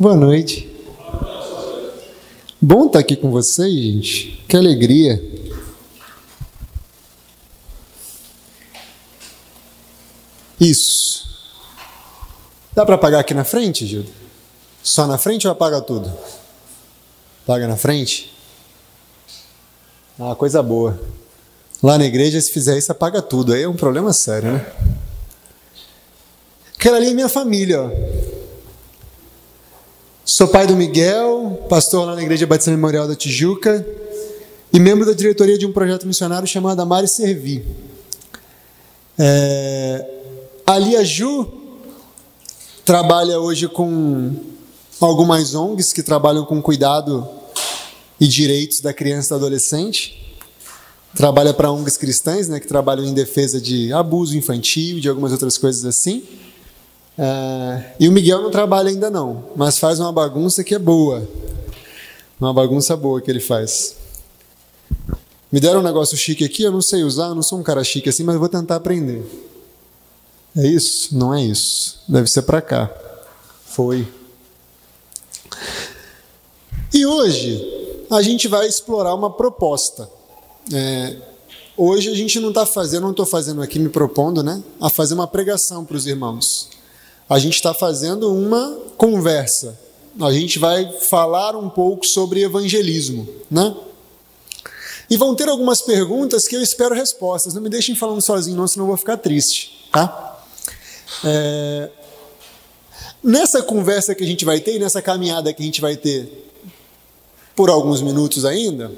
Boa noite. Bom estar aqui com vocês, gente. Que alegria. Isso. Dá para apagar aqui na frente, Gilda? Só na frente ou apaga tudo? Apaga na frente? Ah, coisa boa. Lá na igreja, se fizer isso, apaga tudo. Aí é um problema sério, né? Aquela ali é minha família, ó. Sou pai do Miguel, pastor lá na Igreja Batista Memorial da Tijuca e membro da diretoria de um projeto missionário chamado Amar e Servir. Ali a Ju trabalha hoje com algumas ONGs que trabalham com cuidado e direitos da criança e do adolescente. Trabalha para ONGs cristãs, né, que trabalham em defesa de abuso infantil e de algumas outras coisas assim. E o Miguel não trabalha ainda não, mas faz uma bagunça que é boa. Uma bagunça boa que ele faz. Me deram um negócio chique aqui, eu não sei usar, eu não sou um cara chique assim, mas eu vou tentar aprender. É isso? Não é isso. Deve ser para cá. Foi. E hoje a gente vai explorar uma proposta. Hoje a gente não está fazendo, não estou fazendo aqui, me propondo, né, a fazer uma pregação para os irmãos. A gente está fazendo uma conversa. A gente vai falar um pouco sobre evangelismo, né? E vão ter algumas perguntas que eu espero respostas. Não me deixem falando sozinho, não, senão eu vou ficar triste, tá? Nessa conversa que a gente vai ter, nessa caminhada que a gente vai ter por alguns minutos ainda,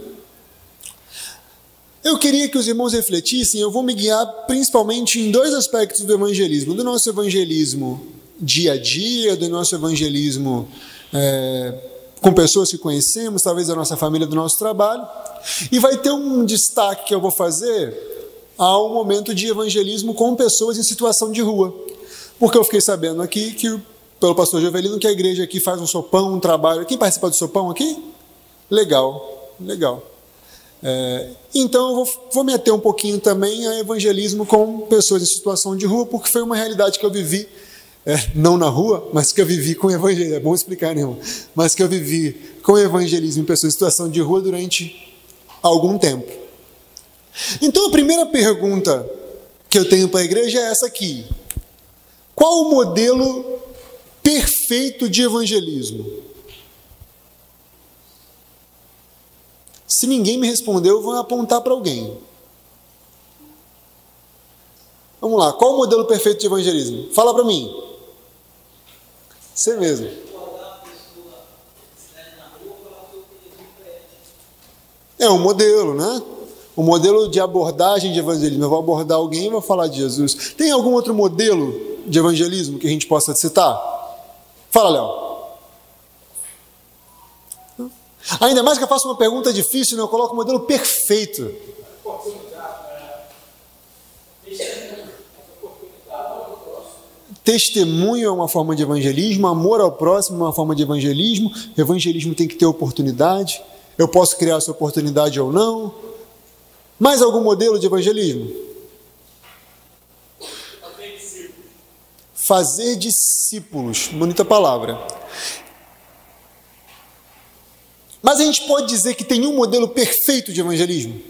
eu queria que os irmãos refletissem. Eu vou me guiar principalmente em dois aspectos do evangelismo. Do nosso evangelismo dia a dia, do nosso evangelismo com pessoas que conhecemos, talvez da nossa família, do nosso trabalho. E vai ter um destaque que eu vou fazer ao momento de evangelismo com pessoas em situação de rua. Porque eu fiquei sabendo aqui, pelo pastor Jovelino, que a igreja aqui faz um sopão, um trabalho. Quem participa do sopão aqui? Legal, legal. Então eu vou me ater um pouquinho também a evangelismo com pessoas em situação de rua, porque foi uma realidade que eu vivi, não na rua, mas que eu vivi com evangelismo, é bom explicar, né, irmão? Mas que eu vivi com evangelismo em pessoas em situação de rua durante algum tempo. Então a primeira pergunta que eu tenho para a igreja é essa aqui: qual o modelo perfeito de evangelismo? Se ninguém me respondeu, eu vou apontar para alguém. Vamos lá, qual o modelo perfeito de evangelismo? Fala para mim. Você mesmo. É um modelo, né? O modelo de abordagem de evangelismo. Eu vou abordar alguém e vou falar de Jesus. Tem algum outro modelo de evangelismo que a gente possa citar? Fala, Léo. Ainda mais que eu faço uma pergunta difícil, né? Eu coloco o modelo perfeito. Testemunho é uma forma de evangelismo, amor ao próximo é uma forma de evangelismo. Evangelismo tem que ter oportunidade. Eu posso criar essa oportunidade ou não. Mais algum modelo de evangelismo? Fazer discípulos. Bonita palavra. Mas a gente pode dizer que tem um modelo perfeito de evangelismo?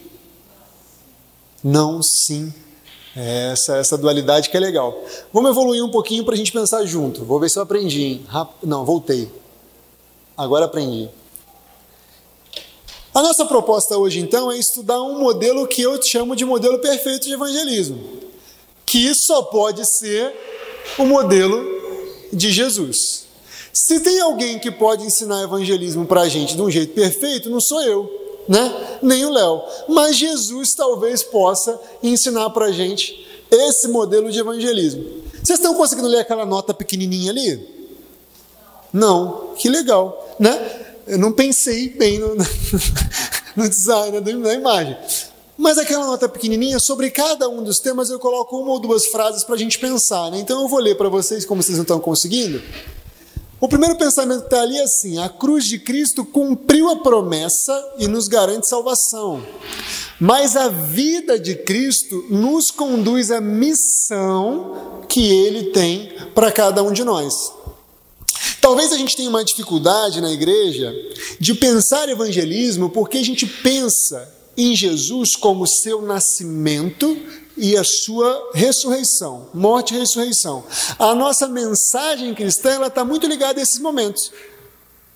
Não, sim. Essa dualidade que é legal. Vamos evoluir um pouquinho para a gente pensar junto. Vou ver se eu aprendi, hein? Não, voltei. Agora aprendi. A nossa proposta hoje, então, é estudar um modelo que eu chamo de modelo perfeito de evangelismo, que só pode ser o modelo de Jesus. Se tem alguém que pode ensinar evangelismo para a gente de um jeito perfeito, não sou eu, né? Nem o Léo. Mas Jesus talvez possa ensinar para a gente esse modelo de evangelismo. Vocês estão conseguindo ler aquela nota pequenininha ali? Não. Que legal, né? Eu não pensei bem no design da imagem. Mas aquela nota pequenininha, sobre cada um dos temas eu coloco uma ou duas frases para a gente pensar, né? Então eu vou ler para vocês, como vocês não estão conseguindo. O primeiro pensamento que está ali é assim: a cruz de Cristo cumpriu a promessa e nos garante salvação. Mas a vida de Cristo nos conduz à missão que Ele tem para cada um de nós. Talvez a gente tenha uma dificuldade na igreja de pensar evangelismo porque a gente pensa em Jesus como seu nascimento e a sua ressurreição, morte e ressurreição. A nossa mensagem cristã está muito ligada a esses momentos.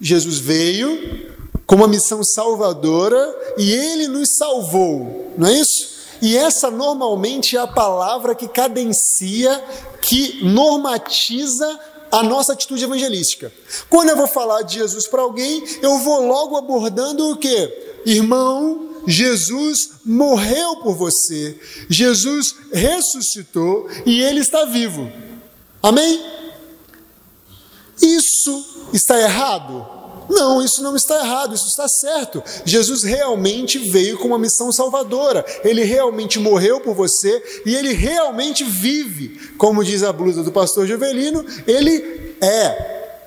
Jesus veio com uma missão salvadora e Ele nos salvou, não é isso? E essa normalmente é a palavra que cadencia, que normatiza a nossa atitude evangelística. Quando eu vou falar de Jesus para alguém, eu vou logo abordando o quê? Irmão, Jesus morreu por você, Jesus ressuscitou e Ele está vivo. Amém? Isso está errado? Não, isso não está errado, isso está certo. Jesus realmente veio com uma missão salvadora. Ele realmente morreu por você e Ele realmente vive. Como diz a blusa do pastor Jovelino, Ele é.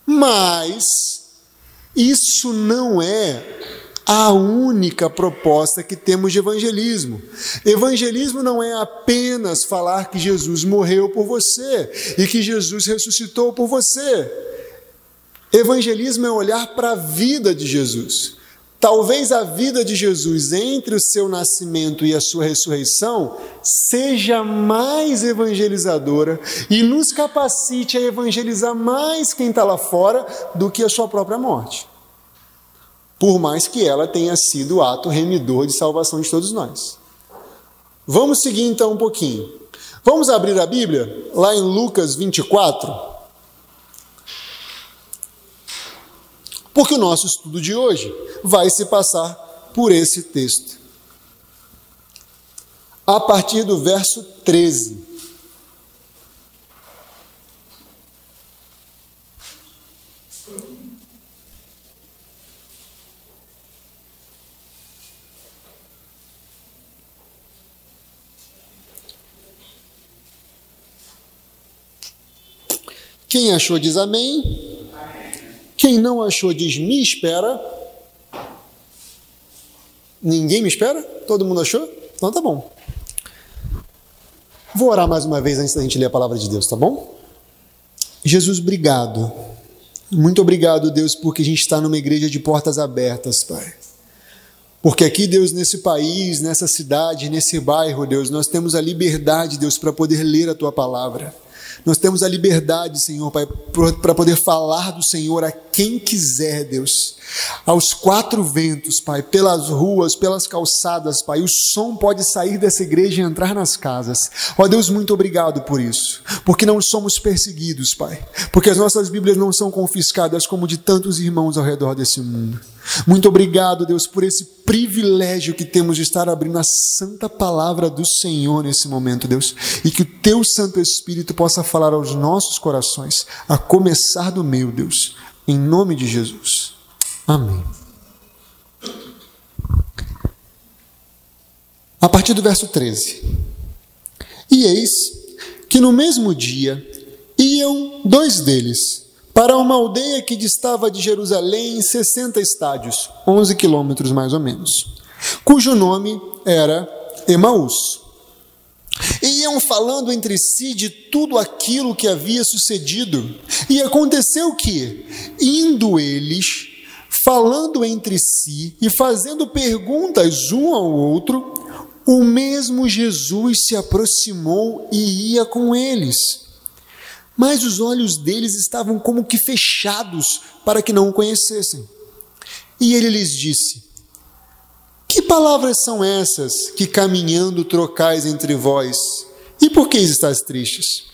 Mas isso não é a única proposta que temos de evangelismo. Evangelismo não é apenas falar que Jesus morreu por você e que Jesus ressuscitou por você. Evangelismo é olhar para a vida de Jesus. Talvez a vida de Jesus entre o seu nascimento e a sua ressurreição seja mais evangelizadora e nos capacite a evangelizar mais quem está lá fora do que a sua própria morte. Por mais que ela tenha sido o ato remidor de salvação de todos nós. Vamos seguir então um pouquinho. Vamos abrir a Bíblia lá em Lucas 24. Porque o nosso estudo de hoje vai se passar por esse texto. A partir do verso 13. Quem achou diz amém. Quem não achou diz me espera. Ninguém me espera? Todo mundo achou? Então tá bom. Vou orar mais uma vez antes da gente ler a palavra de Deus, tá bom? Jesus, obrigado. Muito obrigado, Deus, porque a gente está numa igreja de portas abertas, Pai. Porque aqui, Deus, nesse país, nessa cidade, nesse bairro, Deus, nós temos a liberdade, Deus, para poder ler a Tua palavra. Nós temos a liberdade, Senhor, Pai, para poder falar do Senhor a quem quiser, Deus. Aos quatro ventos, Pai, pelas ruas, pelas calçadas, Pai. O som pode sair dessa igreja e entrar nas casas. Ó Deus, muito obrigado por isso. Porque não somos perseguidos, Pai. Porque as nossas Bíblias não são confiscadas como de tantos irmãos ao redor desse mundo. Muito obrigado, Deus, por esse privilégio que temos de estar abrindo a santa palavra do Senhor nesse momento, Deus. E que o Teu Santo Espírito possa falar aos nossos corações, a começar do meu, Deus. Em nome de Jesus. Amém. A partir do verso 13. E eis que no mesmo dia iam dois deles para uma aldeia que distava de Jerusalém 60 estádios, 11 quilômetros mais ou menos, cujo nome era Emaús. E iam falando entre si de tudo aquilo que havia sucedido. E aconteceu que, indo eles, falando entre si e fazendo perguntas um ao outro, o mesmo Jesus se aproximou e ia com eles. Mas os olhos deles estavam como que fechados para que não o conhecessem. E ele lhes disse: que palavras são essas que caminhando trocais entre vós? E por que estáis tristes?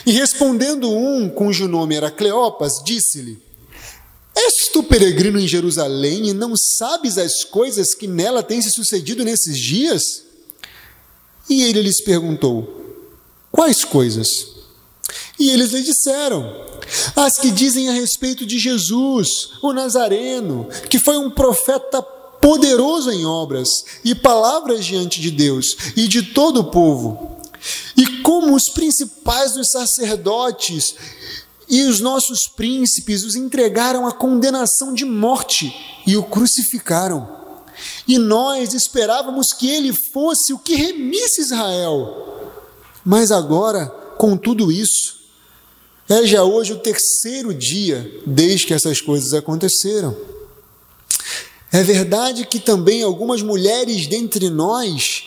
E respondendo um, cujo nome era Cleopas, disse-lhe: és tu peregrino em Jerusalém e não sabes as coisas que nela têm se sucedido nesses dias? E ele lhes perguntou: quais coisas? E eles lhe disseram: as que dizem a respeito de Jesus, o Nazareno, que foi um profeta poderoso em obras e palavras diante de Deus e de todo o povo. E como os principais dos sacerdotes e os nossos príncipes os entregaram à condenação de morte e o crucificaram. E nós esperávamos que ele fosse o que remisse Israel. Mas agora, com tudo isso, É já hoje o terceiro dia desde que essas coisas aconteceram. É verdade que também algumas mulheres dentre nós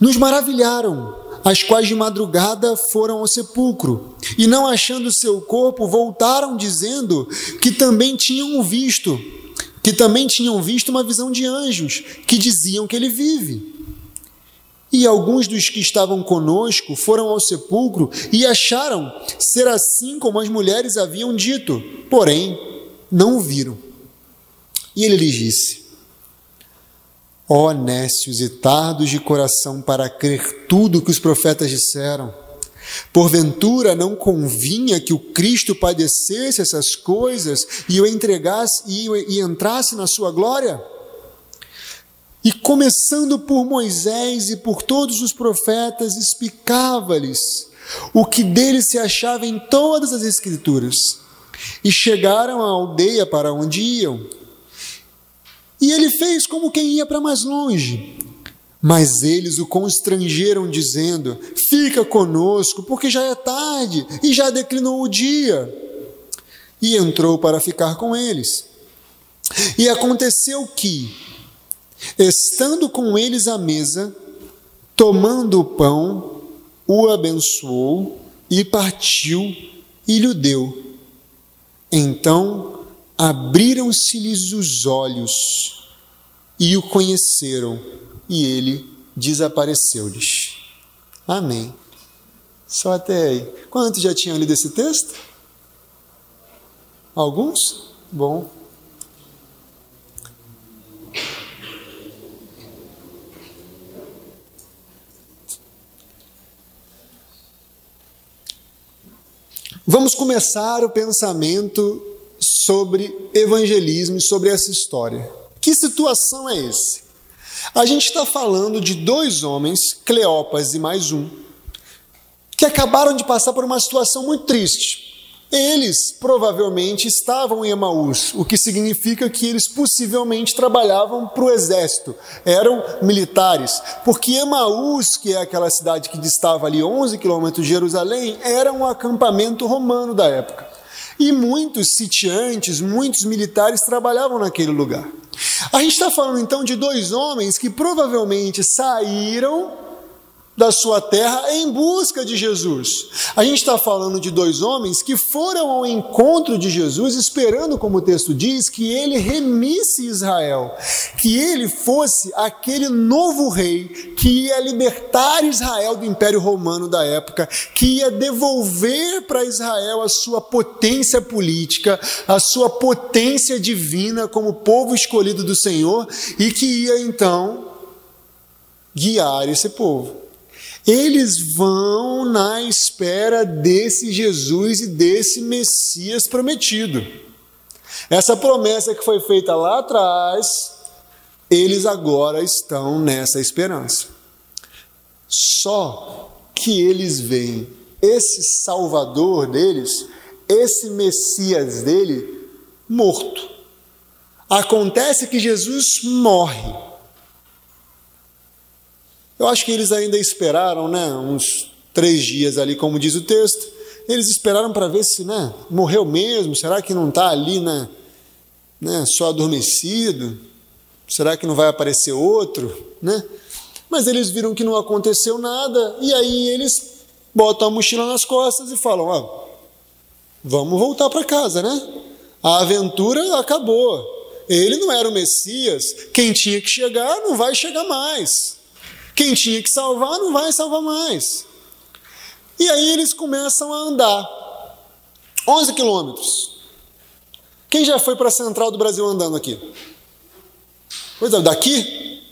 nos maravilharam, as quais de madrugada foram ao sepulcro, e não achando seu corpo, voltaram dizendo que também tinham visto uma visão de anjos, que diziam que ele vive. E alguns dos que estavam conosco foram ao sepulcro e acharam ser assim como as mulheres haviam dito, porém não o viram. E ele lhes disse: ó nécios e tardos de coração para crer tudo o que os profetas disseram, porventura não convinha que o Cristo padecesse essas coisas e o entregasse e entrasse na sua glória? E começando por Moisés e por todos os profetas, explicava-lhes o que dele se achava em todas as Escrituras. E chegaram à aldeia para onde iam. E ele fez como quem ia para mais longe. Mas eles o constrangeram, dizendo: fica conosco, porque já é tarde e já declinou o dia. E entrou para ficar com eles. E aconteceu que, estando com eles à mesa, tomando o pão, o abençoou e partiu e lhe deu. Então abriram-se-lhes os olhos e o conheceram, e ele desapareceu-lhes. Amém. Só até aí. Quantos já tinham lido esse texto? Alguns? Bom. Vamos começar o pensamento sobre evangelismo e sobre essa história. Que situação é essa? A gente está falando de dois homens, Cleopas e mais um, que acabaram de passar por uma situação muito triste. Eles provavelmente estavam em Emaús, o que significa que eles possivelmente trabalhavam para o exército, eram militares, porque Emaús, que é aquela cidade que distava ali 11 quilômetros de Jerusalém, era um acampamento romano da época. E muitos sitiantes, muitos militares trabalhavam naquele lugar. A gente está falando então de dois homens que provavelmente saíram da sua terra em busca de Jesus. A gente está falando de dois homens que foram ao encontro de Jesus, esperando, como o texto diz, que ele remisse Israel, que ele fosse aquele novo rei que ia libertar Israel do Império Romano da época, que ia devolver para Israel a sua potência política, a sua potência divina como povo escolhido do Senhor, e que ia então guiar esse povo. Eles vão na espera desse Jesus e desse Messias prometido. Essa promessa que foi feita lá atrás, eles agora estão nessa esperança. Só que eles veem esse Salvador deles, esse Messias dele, morto. Acontece que Jesus morre. Eu acho que eles ainda esperaram, uns 3 dias ali, como diz o texto. Eles esperaram para ver se, morreu mesmo. Será que não está ali, só adormecido? Será que não vai aparecer outro, Mas eles viram que não aconteceu nada, e aí eles botam a mochila nas costas e falam: vamos voltar para casa, A aventura acabou. Ele não era o Messias. Quem tinha que chegar não vai chegar mais. Quem tinha que salvar não vai salvar mais. E aí eles começam a andar 11 quilômetros. Quem já foi para a Central do Brasil andando aqui? Daqui?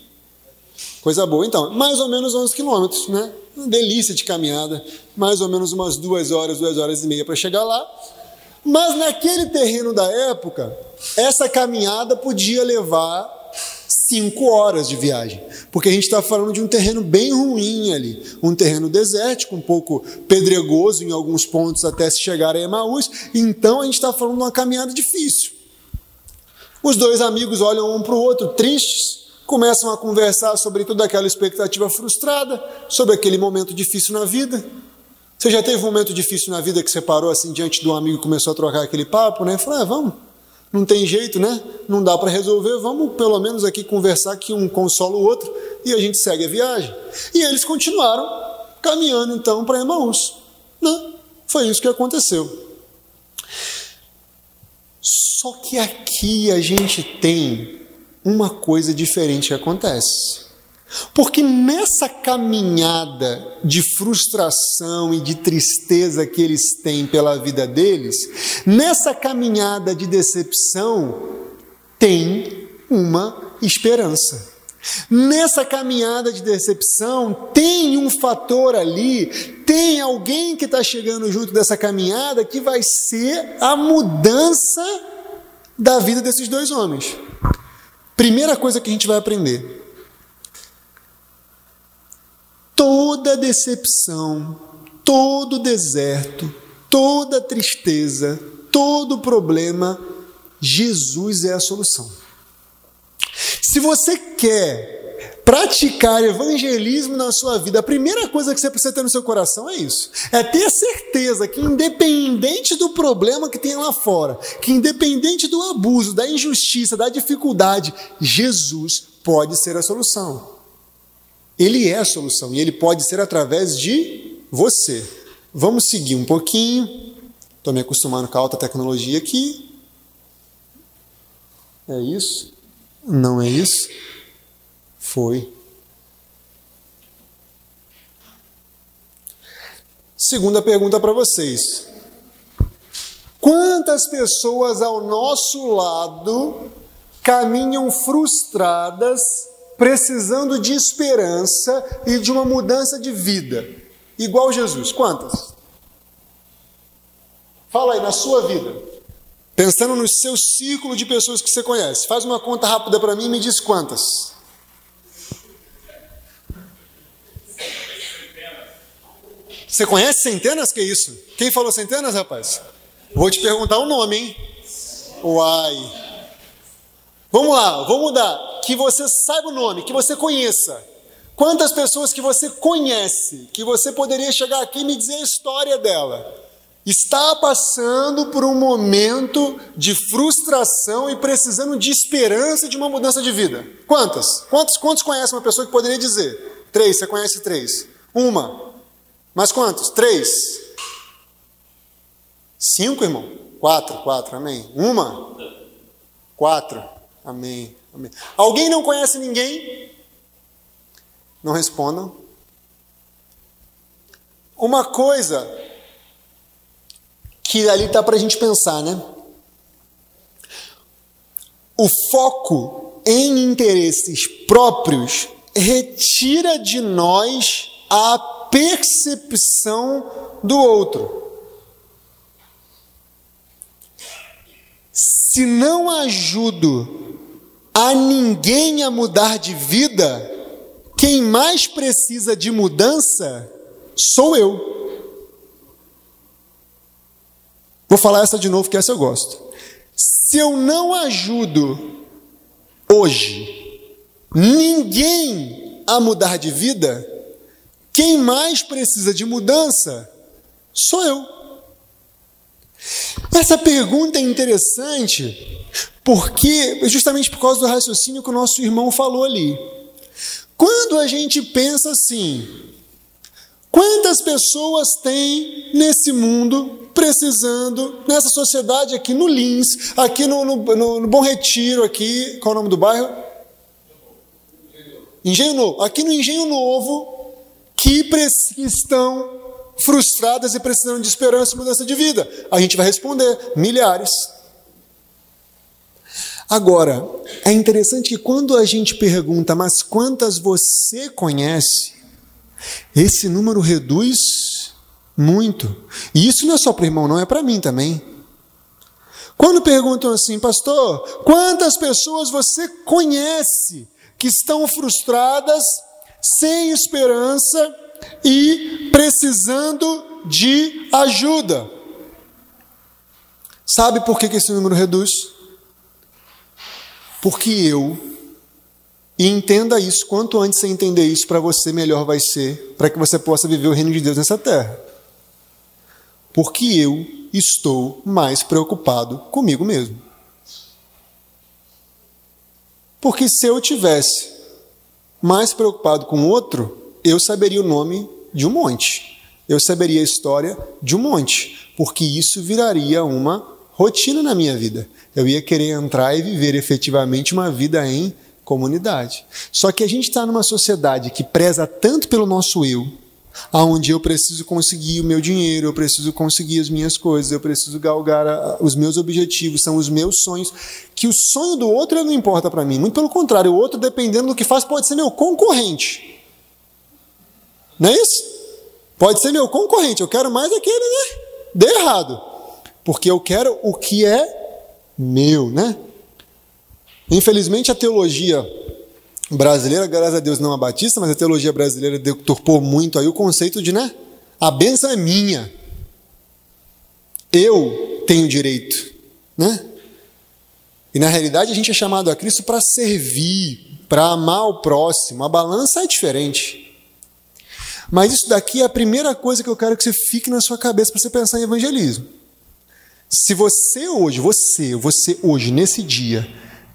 Coisa boa. Então, mais ou menos 11 quilômetros, Uma delícia de caminhada. Mais ou menos umas 2 horas, 2 horas e meia para chegar lá. Mas naquele terreno da época, essa caminhada podia levar 5 horas de viagem, porque a gente está falando de um terreno bem ruim ali, um terreno desértico, um pouco pedregoso em alguns pontos até se chegar a Emaús, então a gente está falando de uma caminhada difícil. Os dois amigos olham um para o outro tristes, começam a conversar sobre toda aquela expectativa frustrada, sobre aquele momento difícil na vida. Você já teve um momento difícil na vida que você parou assim diante de um amigo e começou a trocar aquele papo, né? Falou, vamos, não tem jeito, né? Não dá para resolver, vamos pelo menos aqui conversar que um consola o outro e a gente segue a viagem. E eles continuaram caminhando então para Emaús, né? Foi isso que aconteceu. Só que aqui a gente tem uma coisa diferente que acontece. Porque nessa caminhada de frustração e de tristeza que eles têm pela vida deles, nessa caminhada de decepção, tem uma esperança. Nessa caminhada de decepção, tem um fator ali, tem alguém que está chegando junto dessa caminhada que vai ser a mudança da vida desses dois homens. Primeira coisa que a gente vai aprender. Toda decepção, todo deserto, toda tristeza, todo problema, Jesus é a solução. Se você quer praticar evangelismo na sua vida, a primeira coisa que você precisa ter no seu coração é isso. É ter certeza que independente do problema que tem lá fora, que independente do abuso, da injustiça, da dificuldade, Jesus pode ser a solução. Ele é a solução e ele pode ser através de você. Vamos seguir um pouquinho. Estou me acostumando com a alta tecnologia aqui. É isso? Não é isso? Foi. Segunda pergunta para vocês. Quantas pessoas ao nosso lado caminham frustradas, precisando de esperança e de uma mudança de vida? Igual Jesus. Quantas? Fala aí, na sua vida. Pensando no seu círculo de pessoas que você conhece. Faz uma conta rápida para mim e me diz quantas. Você conhece centenas? Que isso? Quem falou centenas, rapaz? Vou te perguntar o nome, hein? Uai. Vamos lá, vou mudar. Que você saiba o nome, que você conheça. Quantas pessoas que você conhece, que você poderia chegar aqui e me dizer a história dela, está passando por um momento de frustração e precisando de esperança e de uma mudança de vida? Quantas? Quantos conhecem uma pessoa que poderia dizer? 3, você conhece 3. Uma. Mas quantos? 3. 5, irmão? 4, amém. Uma? 4, amém, amém. Alguém não conhece ninguém? Não respondam. Uma coisa que ali está para a gente pensar, né? O foco em interesses próprios retira de nós a percepção do outro. Se não ajudo a ninguém a mudar de vida, quem mais precisa de mudança sou eu. Vou falar essa de novo, que essa eu gosto. Se eu não ajudo hoje ninguém a mudar de vida, quem mais precisa de mudança sou eu. Essa pergunta é interessante porque, justamente por causa do raciocínio que o nosso irmão falou ali. Quando a gente pensa assim, quantas pessoas tem nesse mundo precisando, nessa sociedade aqui no Lins, aqui no Bom Retiro, aqui, qual é o nome do bairro? Engenho Novo. Aqui no Engenho Novo, que estão frustradas e precisando de esperança e mudança de vida. A gente vai responder, milhares. Agora, é interessante que quando a gente pergunta, mas quantas você conhece? Esse número reduz muito. E isso não é só para o irmão, não, é para mim também. Quando perguntam assim, pastor, quantas pessoas você conhece que estão frustradas, sem esperança e precisando de ajuda? Sabe por que esse número reduz? Porque e entenda isso, quanto antes você entender isso, para você melhor vai ser, para que você possa viver o reino de Deus nessa terra. porque eu estou mais preocupado comigo mesmo. Porque se eu tivesse mais preocupado com o outro, eu saberia o nome de um monte. Eu saberia a história de um monte. Porque isso viraria uma rotina na minha vida. Eu ia querer entrar e viver efetivamente uma vida em comunidade. Só que a gente está numa sociedade que preza tanto pelo nosso eu, aonde eu preciso conseguir o meu dinheiro, eu preciso conseguir as minhas coisas, eu preciso galgar os meus objetivos, são os meus sonhos, que o sonho do outro não importa para mim. Muito pelo contrário, o outro, dependendo do que faz, pode ser meu concorrente. Não é isso? Pode ser meu concorrente. Eu quero mais aquele, né? Dê errado. Porque eu quero o que é meu, né? Infelizmente, a teologia brasileira, graças a Deus não a batista, mas a teologia brasileira deturpou muito aí o conceito de, né? A bênção é minha. Eu tenho direito, né? E na realidade a gente é chamado a Cristo para servir, para amar o próximo. A balança é diferente. Mas isso daqui é a primeira coisa que eu quero que você fique na sua cabeça para você pensar em evangelismo. Se você hoje, nesse dia,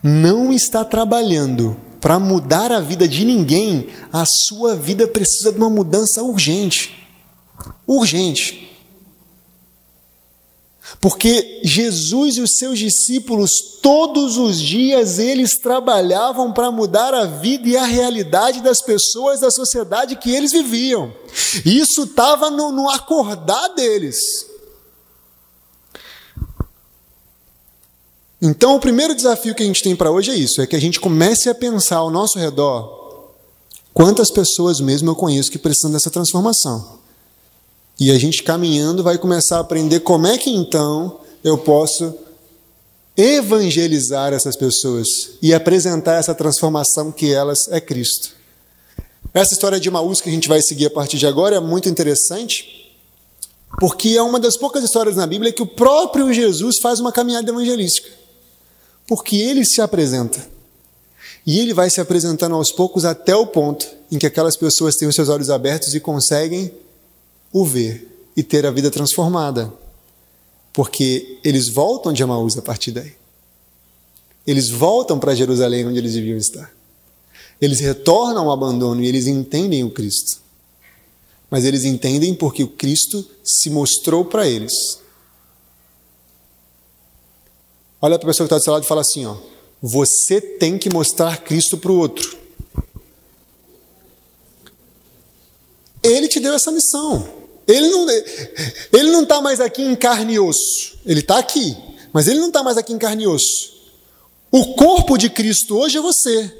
não está trabalhando para mudar a vida de ninguém, a sua vida precisa de uma mudança urgente. Urgente. Porque Jesus e os seus discípulos, todos os dias, eles trabalhavam para mudar a vida e a realidade das pessoas da sociedade que eles viviam. E isso estava no acordar deles. Então, o primeiro desafio que a gente tem para hoje é isso, é que a gente comece a pensar ao nosso redor quantas pessoas mesmo eu conheço que precisam dessa transformação. E a gente caminhando vai começar a aprender como é que então eu posso evangelizar essas pessoas e apresentar essa transformação que elas é Cristo. Essa história de Emaús que a gente vai seguir a partir de agora é muito interessante, porque é uma das poucas histórias na Bíblia que o próprio Jesus faz uma caminhada evangelística. Porque ele se apresenta. E ele vai se apresentando aos poucos até o ponto em que aquelas pessoas têm os seus olhos abertos e conseguem o ver e ter a vida transformada. Porque eles voltam de Emaús a partir daí. Eles voltam para Jerusalém, onde eles deviam estar. Eles retornam ao abandono e eles entendem o Cristo. Mas eles entendem porque o Cristo se mostrou para eles. Olha para a pessoa que está do seu lado e fala assim, ó, você tem que mostrar Cristo para o outro. Ele te deu essa missão. Ele não está mais aqui em carne e osso. Ele está aqui, mas ele não está mais aqui em carne e osso. O corpo de Cristo hoje é você.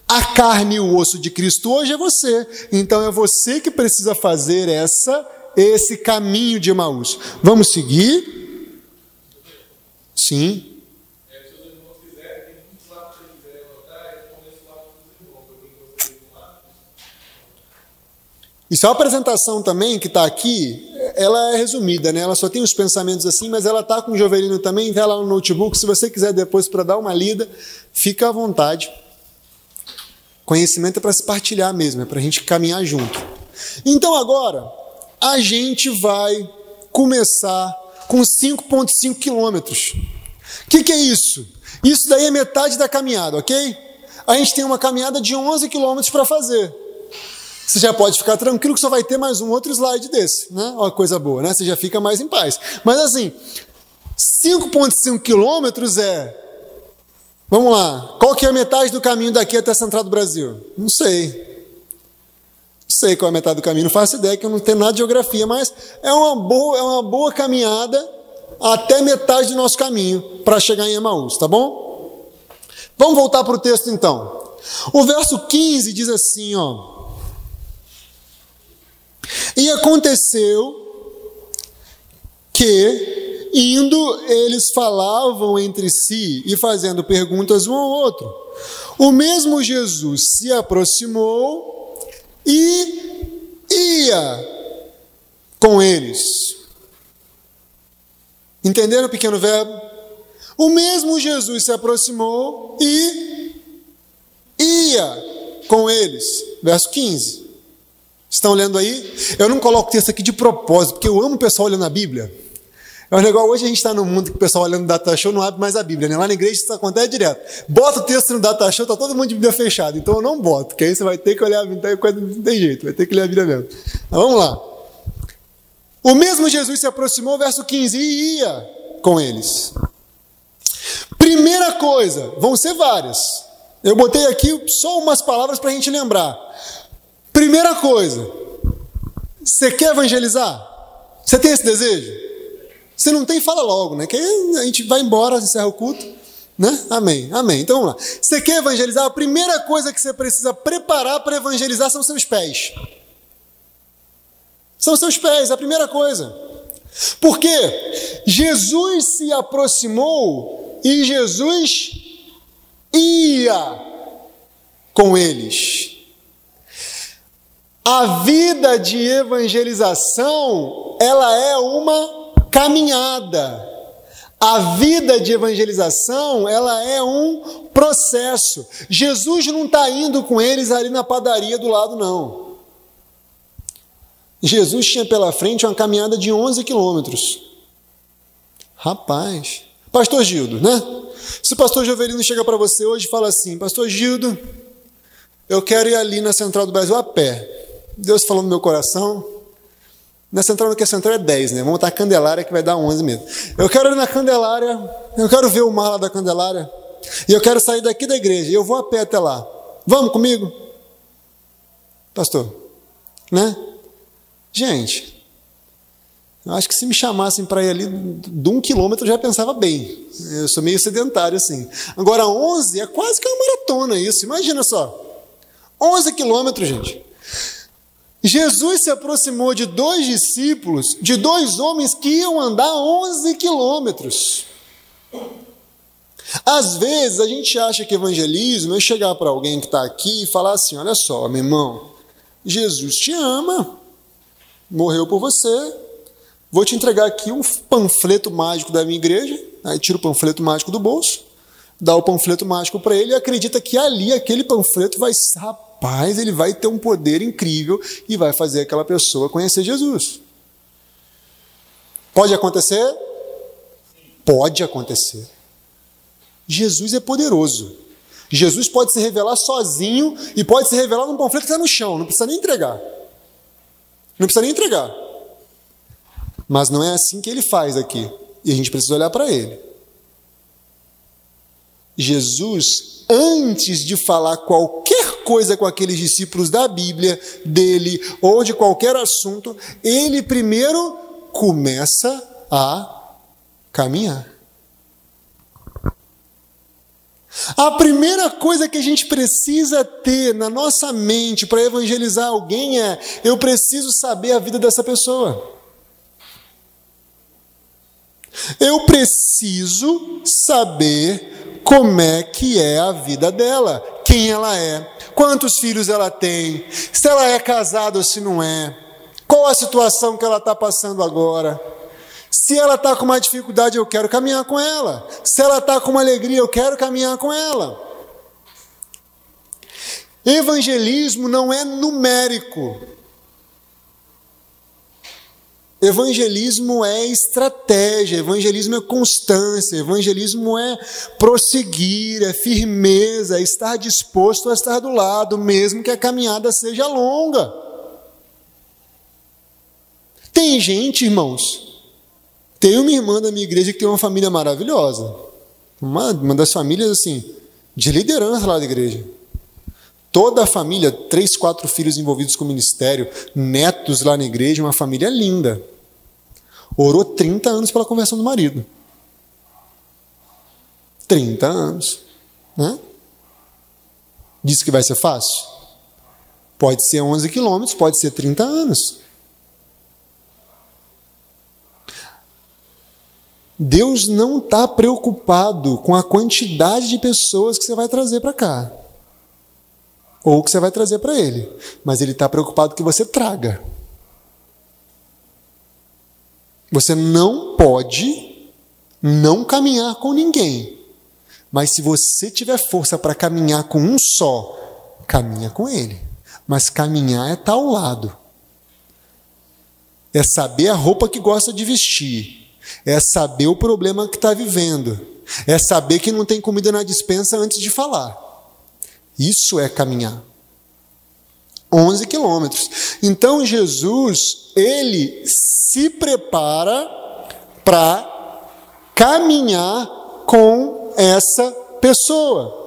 A carne e o osso de Cristo hoje é você. Então é você que precisa fazer esse caminho de Emaús. Vamos seguir? Sim. Isso é uma apresentação também que está aqui, ela é resumida, né? Ela só tem os pensamentos assim, mas ela está com o Jovelino também, vai lá no notebook, se você quiser depois para dar uma lida, fica à vontade. Conhecimento é para se partilhar mesmo, é para a gente caminhar junto. Então agora, a gente vai começar com 5,5 quilômetros. O que é isso? Isso daí é metade da caminhada, ok? A gente tem uma caminhada de 11 quilômetros para fazer. Você já pode ficar tranquilo que só vai ter mais um outro slide desse, né? Uma coisa boa, né? Você já fica mais em paz. Mas assim, 5,5 quilômetros vamos lá, qual que é a metade do caminho daqui até a Central do Brasil? Não sei. Não sei qual é a metade do caminho, não faço ideia, que eu não tenho nada de geografia, mas é uma boa caminhada até metade do nosso caminho para chegar em Emaús, tá bom? Vamos voltar para o texto então. O verso 15 diz assim, ó. E aconteceu que, indo, eles falavam entre si e fazendo perguntas um ao outro. O mesmo Jesus se aproximou e ia com eles. Entenderam o pequeno verbo? O mesmo Jesus se aproximou e ia com eles. Verso 15. Estão lendo aí? Eu não coloco o texto aqui de propósito, porque eu amo o pessoal olhando a Bíblia. É um negócio, hoje a gente está num mundo que o pessoal olhando o data show não abre mais a Bíblia, né? Lá na igreja isso acontece direto. Bota o texto no data show, tá todo mundo de Bíblia fechada. Então eu não boto, porque aí você vai ter que olhar a Bíblia, não tem jeito, vai ter que ler a Bíblia mesmo. Mas vamos lá. O mesmo Jesus se aproximou, verso 15, e ia com eles. Primeira coisa, vão ser várias. Eu botei aqui só umas palavras para a gente lembrar. Primeira coisa, você quer evangelizar? Você tem esse desejo? Se não tem, fala logo, né? Que aí a gente vai embora, encerra o culto, né? Amém, amém. Então vamos lá. Você quer evangelizar? A primeira coisa que você precisa preparar para evangelizar são seus pés. São seus pés, a primeira coisa. Porque Jesus se aproximou e Jesus ia com eles. A vida de evangelização, ela é uma caminhada. A vida de evangelização, ela é um processo. Jesus não está indo com eles ali na padaria do lado, não. Jesus tinha pela frente uma caminhada de 11 quilômetros. Rapaz. Pastor Gildo, né? Se o pastor Jovelino chega para você hoje e fala assim, pastor Gildo, eu quero ir ali na Central do Brasil a pé. Deus falou no meu coração. Na Central, que a Central é 10, né? Vamos botar a Candelária que vai dar 11 mesmo. Eu quero ir na Candelária, eu quero ver o mar lá da Candelária, e eu quero sair daqui da igreja, e eu vou a pé até lá. Vamos comigo? Pastor, né? Gente, eu acho que se me chamassem para ir ali de 1 quilômetro, eu já pensava bem. Eu sou meio sedentário assim. Agora 11 é quase que uma maratona isso, imagina só. 11 quilômetros, gente. Jesus se aproximou de 2 discípulos, de 2 homens que iam andar 11 quilômetros. Às vezes a gente acha que evangelismo é chegar para alguém que está aqui e falar assim, olha só, meu irmão, Jesus te ama, morreu por você, vou te entregar aqui um panfleto mágico da minha igreja, aí tira o panfleto mágico do bolso, dá o panfleto mágico para ele e acredita que ali aquele panfleto vai, rapaz, ele vai ter um poder incrível e vai fazer aquela pessoa conhecer Jesus. Pode acontecer? Pode acontecer. Jesus é poderoso. Jesus pode se revelar sozinho e pode se revelar num panfleto que está no chão, não precisa nem entregar. Não precisa nem entregar. Mas não é assim que ele faz aqui. E a gente precisa olhar para ele. Jesus, antes de falar qualquer coisa com aqueles discípulos da Bíblia, dele, ou de qualquer assunto, ele primeiro começa a caminhar. A primeira coisa que a gente precisa ter na nossa mente para evangelizar alguém é: eu preciso saber a vida dessa pessoa. Eu preciso saber como é que é a vida dela, quem ela é, quantos filhos ela tem, se ela é casada ou se não é, qual a situação que ela está passando agora. Se ela está com uma dificuldade, eu quero caminhar com ela. Se ela está com uma alegria, eu quero caminhar com ela. Evangelismo não é numérico. Evangelismo é estratégia, evangelismo é constância, evangelismo é prosseguir, é firmeza, é estar disposto a estar do lado, mesmo que a caminhada seja longa. Tem gente, irmãos, tem uma irmã da minha igreja que tem uma família maravilhosa, uma das famílias assim, de liderança lá da igreja. Toda a família, 3, 4 filhos envolvidos com o ministério, netos lá na igreja, uma família linda. Orou 30 anos pela conversão do marido. 30 anos. Né? Diz que vai ser fácil? Pode ser 11 quilômetros, pode ser 30 anos. Deus não está preocupado com a quantidade de pessoas que você vai trazer para cá. Ou que você vai trazer para Ele. Mas Ele está preocupado que você traga. Você não pode não caminhar com ninguém. Mas se você tiver força para caminhar com um só, caminha com ele. Mas caminhar é estar ao lado. é saber a roupa que gosta de vestir, é saber o problema que está vivendo, é saber que não tem comida na despensa antes de falar. Isso é caminhar. 11 quilômetros. Então Jesus, ele se prepara para caminhar com essa pessoa.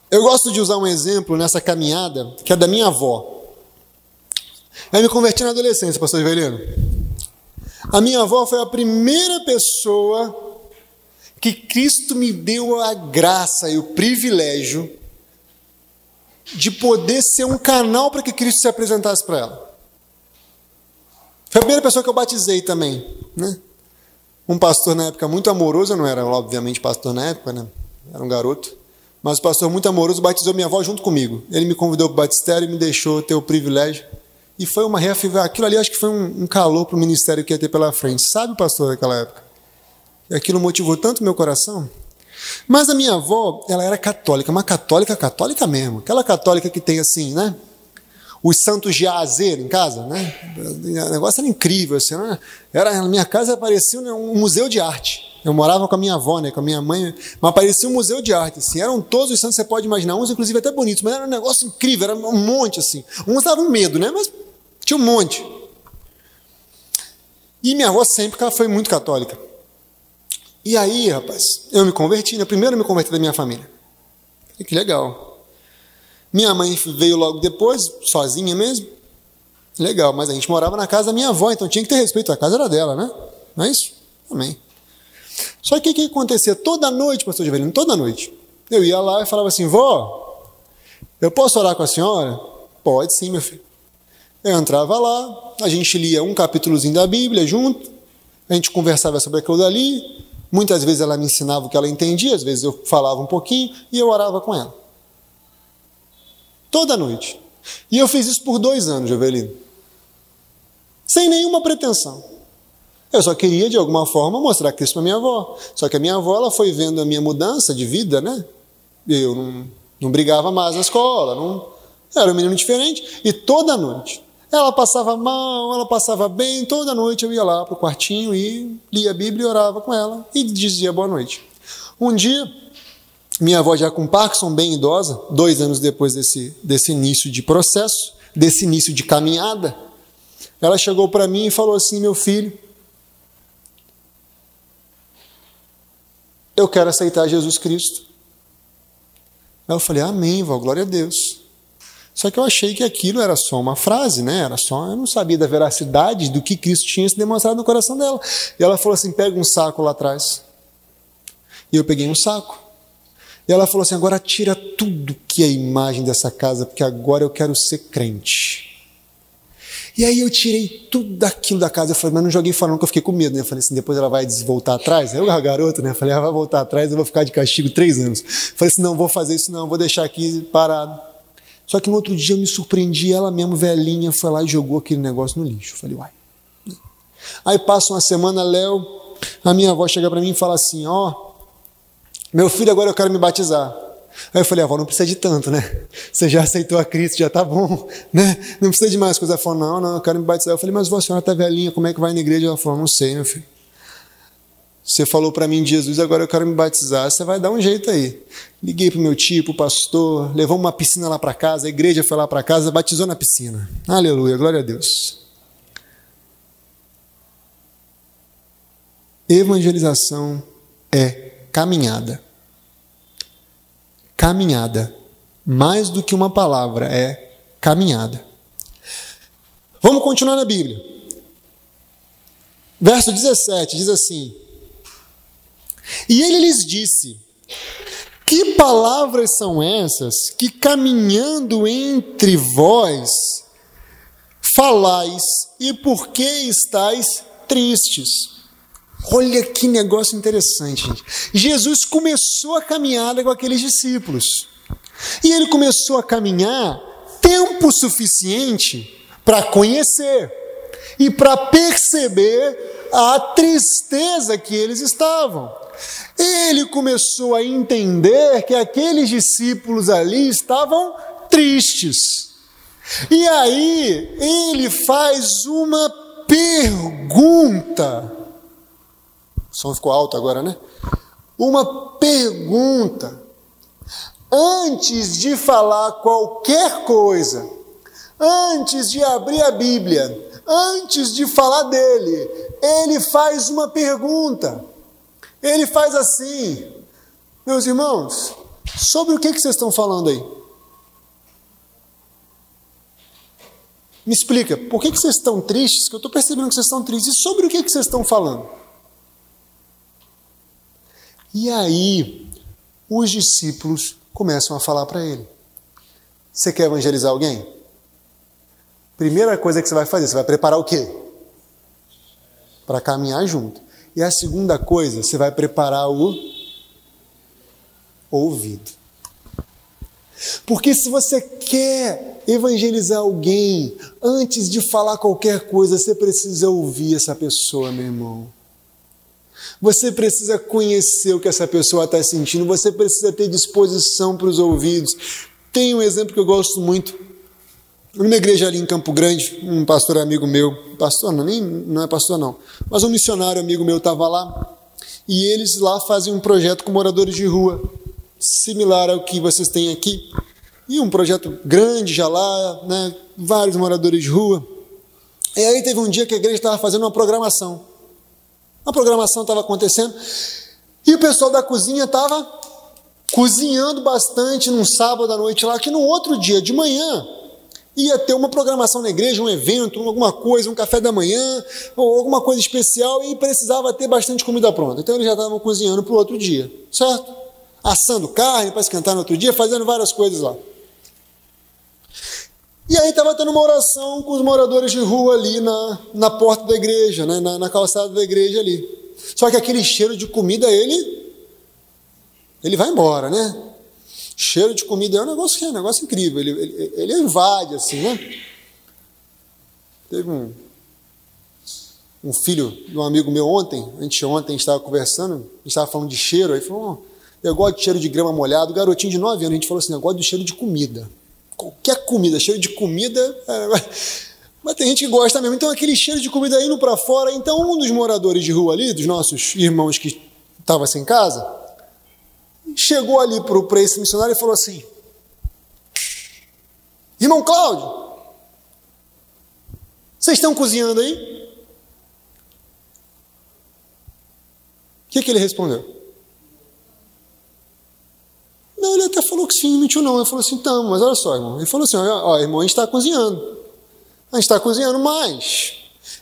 Eu gosto de usar um exemplo nessa caminhada, que é da minha avó. Eu me converti na adolescência, pastor Ivelino. A minha avó foi a primeira pessoa que Cristo me deu a graça e o privilégio de poder ser um canal para que Cristo se apresentasse para ela. Foi a primeira pessoa que eu batizei também, né? Um pastor na época muito amoroso, eu não era obviamente pastor na época, né? Era um garoto, mas o pastor muito amoroso batizou minha avó junto comigo. Ele me convidou para o batistério e me deixou ter o privilégio. E foi uma reafirmação. Aquilo ali acho que foi um calor para o ministério que ia ter pela frente. Sabe, pastor, naquela época? E aquilo motivou tanto meu coração. Mas a minha avó, ela era católica, uma católica mesmo. Aquela católica que tem assim, né? Os santos de A a Z em casa, né? O negócio era incrível, assim, né? Na minha casa parecia um museu de arte. Eu morava com a minha avó, né? Com a minha mãe, mas parecia um museu de arte, assim. Eram todos os santos que você pode imaginar, uns inclusive até bonitos, mas era um negócio incrível, era um monte, assim. Uns davam medo, né? Mas tinha um monte. E minha avó sempre foi muito católica. E aí, rapaz, eu me converti, né? Primeiro eu me converti da minha família. Que legal. Minha mãe veio logo depois, sozinha mesmo. Legal, mas a gente morava na casa da minha avó, então tinha que ter respeito, a casa era dela, né? Não é isso? Amém. Só que o que acontecia? Toda noite, pastor Givelino, toda noite, eu ia lá e falava assim, vó, eu posso orar com a senhora? Pode sim, meu filho. Eu entrava lá, a gente lia um capítulozinho da Bíblia junto, a gente conversava sobre aquilo dali, muitas vezes ela me ensinava o que ela entendia, às vezes eu falava um pouquinho e eu orava com ela. Toda noite. E eu fiz isso por 2 anos, Givelino. Sem nenhuma pretensão. Eu só queria, de alguma forma, mostrar Cristo para minha avó. Só que a minha avó, ela foi vendo a minha mudança de vida, né? Eu não brigava mais na escola, era um menino diferente. E toda noite, ela passava mal, ela passava bem, toda noite eu ia lá para o quartinho e lia a Bíblia e orava com ela e dizia boa noite. Um dia, minha avó já com Parkinson, bem idosa, 2 anos depois desse início de processo, desse início de caminhada, ela chegou para mim e falou assim, meu filho, eu quero aceitar Jesus Cristo. Aí eu falei, amém, vó, glória a Deus. Só que eu achei que aquilo era só uma frase, né? Eu não sabia da veracidade do que Cristo tinha se demonstrado no coração dela. E ela falou assim, pega um saco lá atrás. E eu peguei um saco. E ela falou assim, agora tira tudo que é imagem dessa casa, porque agora eu quero ser crente. E aí eu tirei tudo daquilo da casa. Eu falei, mas não joguei fora não, que eu fiquei com medo, né? Eu falei assim, depois ela vai voltar atrás. Eu, garoto, né? Eu falei, ela vai voltar atrás, eu vou ficar de castigo 3 anos. Eu falei assim, não, vou fazer isso não, vou deixar aqui parado. Só que no outro dia eu me surpreendi, ela mesmo, velhinha, foi lá e jogou aquele negócio no lixo. Eu falei, uai. Aí passa uma semana, Léo, a minha avó chega para mim e fala assim, meu filho, agora eu quero me batizar. Aí eu falei, avó, não precisa de tanto, né? Você já aceitou a Cristo, já tá bom, né? Não precisa de mais coisa. Ela falou, não, eu quero me batizar. Eu falei, mas a senhora tá velhinha, como é que vai na igreja? Ela falou, não sei, meu filho. Você falou para mim de Jesus, agora eu quero me batizar. Você vai dar um jeito aí. Liguei pro meu tio, pro pastor, levamos uma piscina lá para casa, a igreja foi lá para casa, batizou na piscina. Aleluia, glória a Deus. Evangelização é caminhada. Caminhada. Mais do que uma palavra, é caminhada. Vamos continuar na Bíblia. Verso 17 diz assim, e ele lhes disse, que palavras são essas que caminhando entre vós falais e por que estáis tristes? Olha que negócio interessante, gente. Jesus começou a caminhada com aqueles discípulos. E ele começou a caminhar tempo suficiente para conhecer e para perceber a tristeza que eles estavam. Ele começou a entender que aqueles discípulos ali estavam tristes. E aí, ele faz uma pergunta. O som ficou alto agora, né? Uma pergunta. Antes de falar qualquer coisa, antes de abrir a Bíblia, antes de falar dele, ele faz uma pergunta. Ele faz assim: meus irmãos, sobre o que vocês estão falando aí? Me explica, por que vocês estão tristes? Que eu estou percebendo que vocês estão tristes. E sobre o que vocês estão falando? E aí, os discípulos começam a falar para ele. Você quer evangelizar alguém? Primeira coisa que você vai fazer, você vai preparar o quê? Para caminhar junto. E a segunda coisa, você vai preparar o ouvido. Porque se você quer evangelizar alguém, antes de falar qualquer coisa, você precisa ouvir essa pessoa, meu irmão. Você precisa conhecer o que essa pessoa está sentindo, você precisa ter disposição para os ouvidos. Tem um exemplo que eu gosto muito. Numa igreja ali em Campo Grande, um pastor amigo meu, pastor não é pastor não, mas um missionário amigo meu estava lá, e eles lá fazem um projeto com moradores de rua, similar ao que vocês têm aqui, e um projeto grande já lá, né, vários moradores de rua. E aí teve um dia que a igreja estava fazendo uma programação. A programação estava acontecendo, e o pessoal da cozinha estava cozinhando bastante num sábado à noite lá, que no outro dia de manhã ia ter uma programação na igreja, um evento, alguma coisa, um café da manhã, ou alguma coisa especial, e precisava ter bastante comida pronta. Então eles já estavam cozinhando para o outro dia, certo? Assando carne para esquentar no outro dia, fazendo várias coisas lá. E aí estava tendo uma oração com os moradores de rua ali na porta da igreja, né? na calçada da igreja ali. Só que aquele cheiro de comida, ele vai embora, né? Cheiro de comida é um negócio incrível, ele invade assim, né? Teve um filho de um amigo meu ontem a gente estava conversando, a gente estava falando de cheiro, aí falou, eu gosto de cheiro de grama molhado, garotinho de 9 anos, a gente falou assim, eu gosto de cheiro de comida. Qualquer comida, cheiro de comida, mas tem gente que gosta mesmo. Então aquele cheiro de comida indo para fora. Então um dos moradores de rua ali, dos nossos irmãos que estava sem casa, chegou ali para esse missionário e falou assim, irmão Cláudio, vocês estão cozinhando aí? O que ele respondeu? Não, ele até falou que sim, não mentiu não. Ele falou assim, então, mas olha só, irmão. Ele falou assim, ó, irmão, a gente está cozinhando. A gente está cozinhando, mas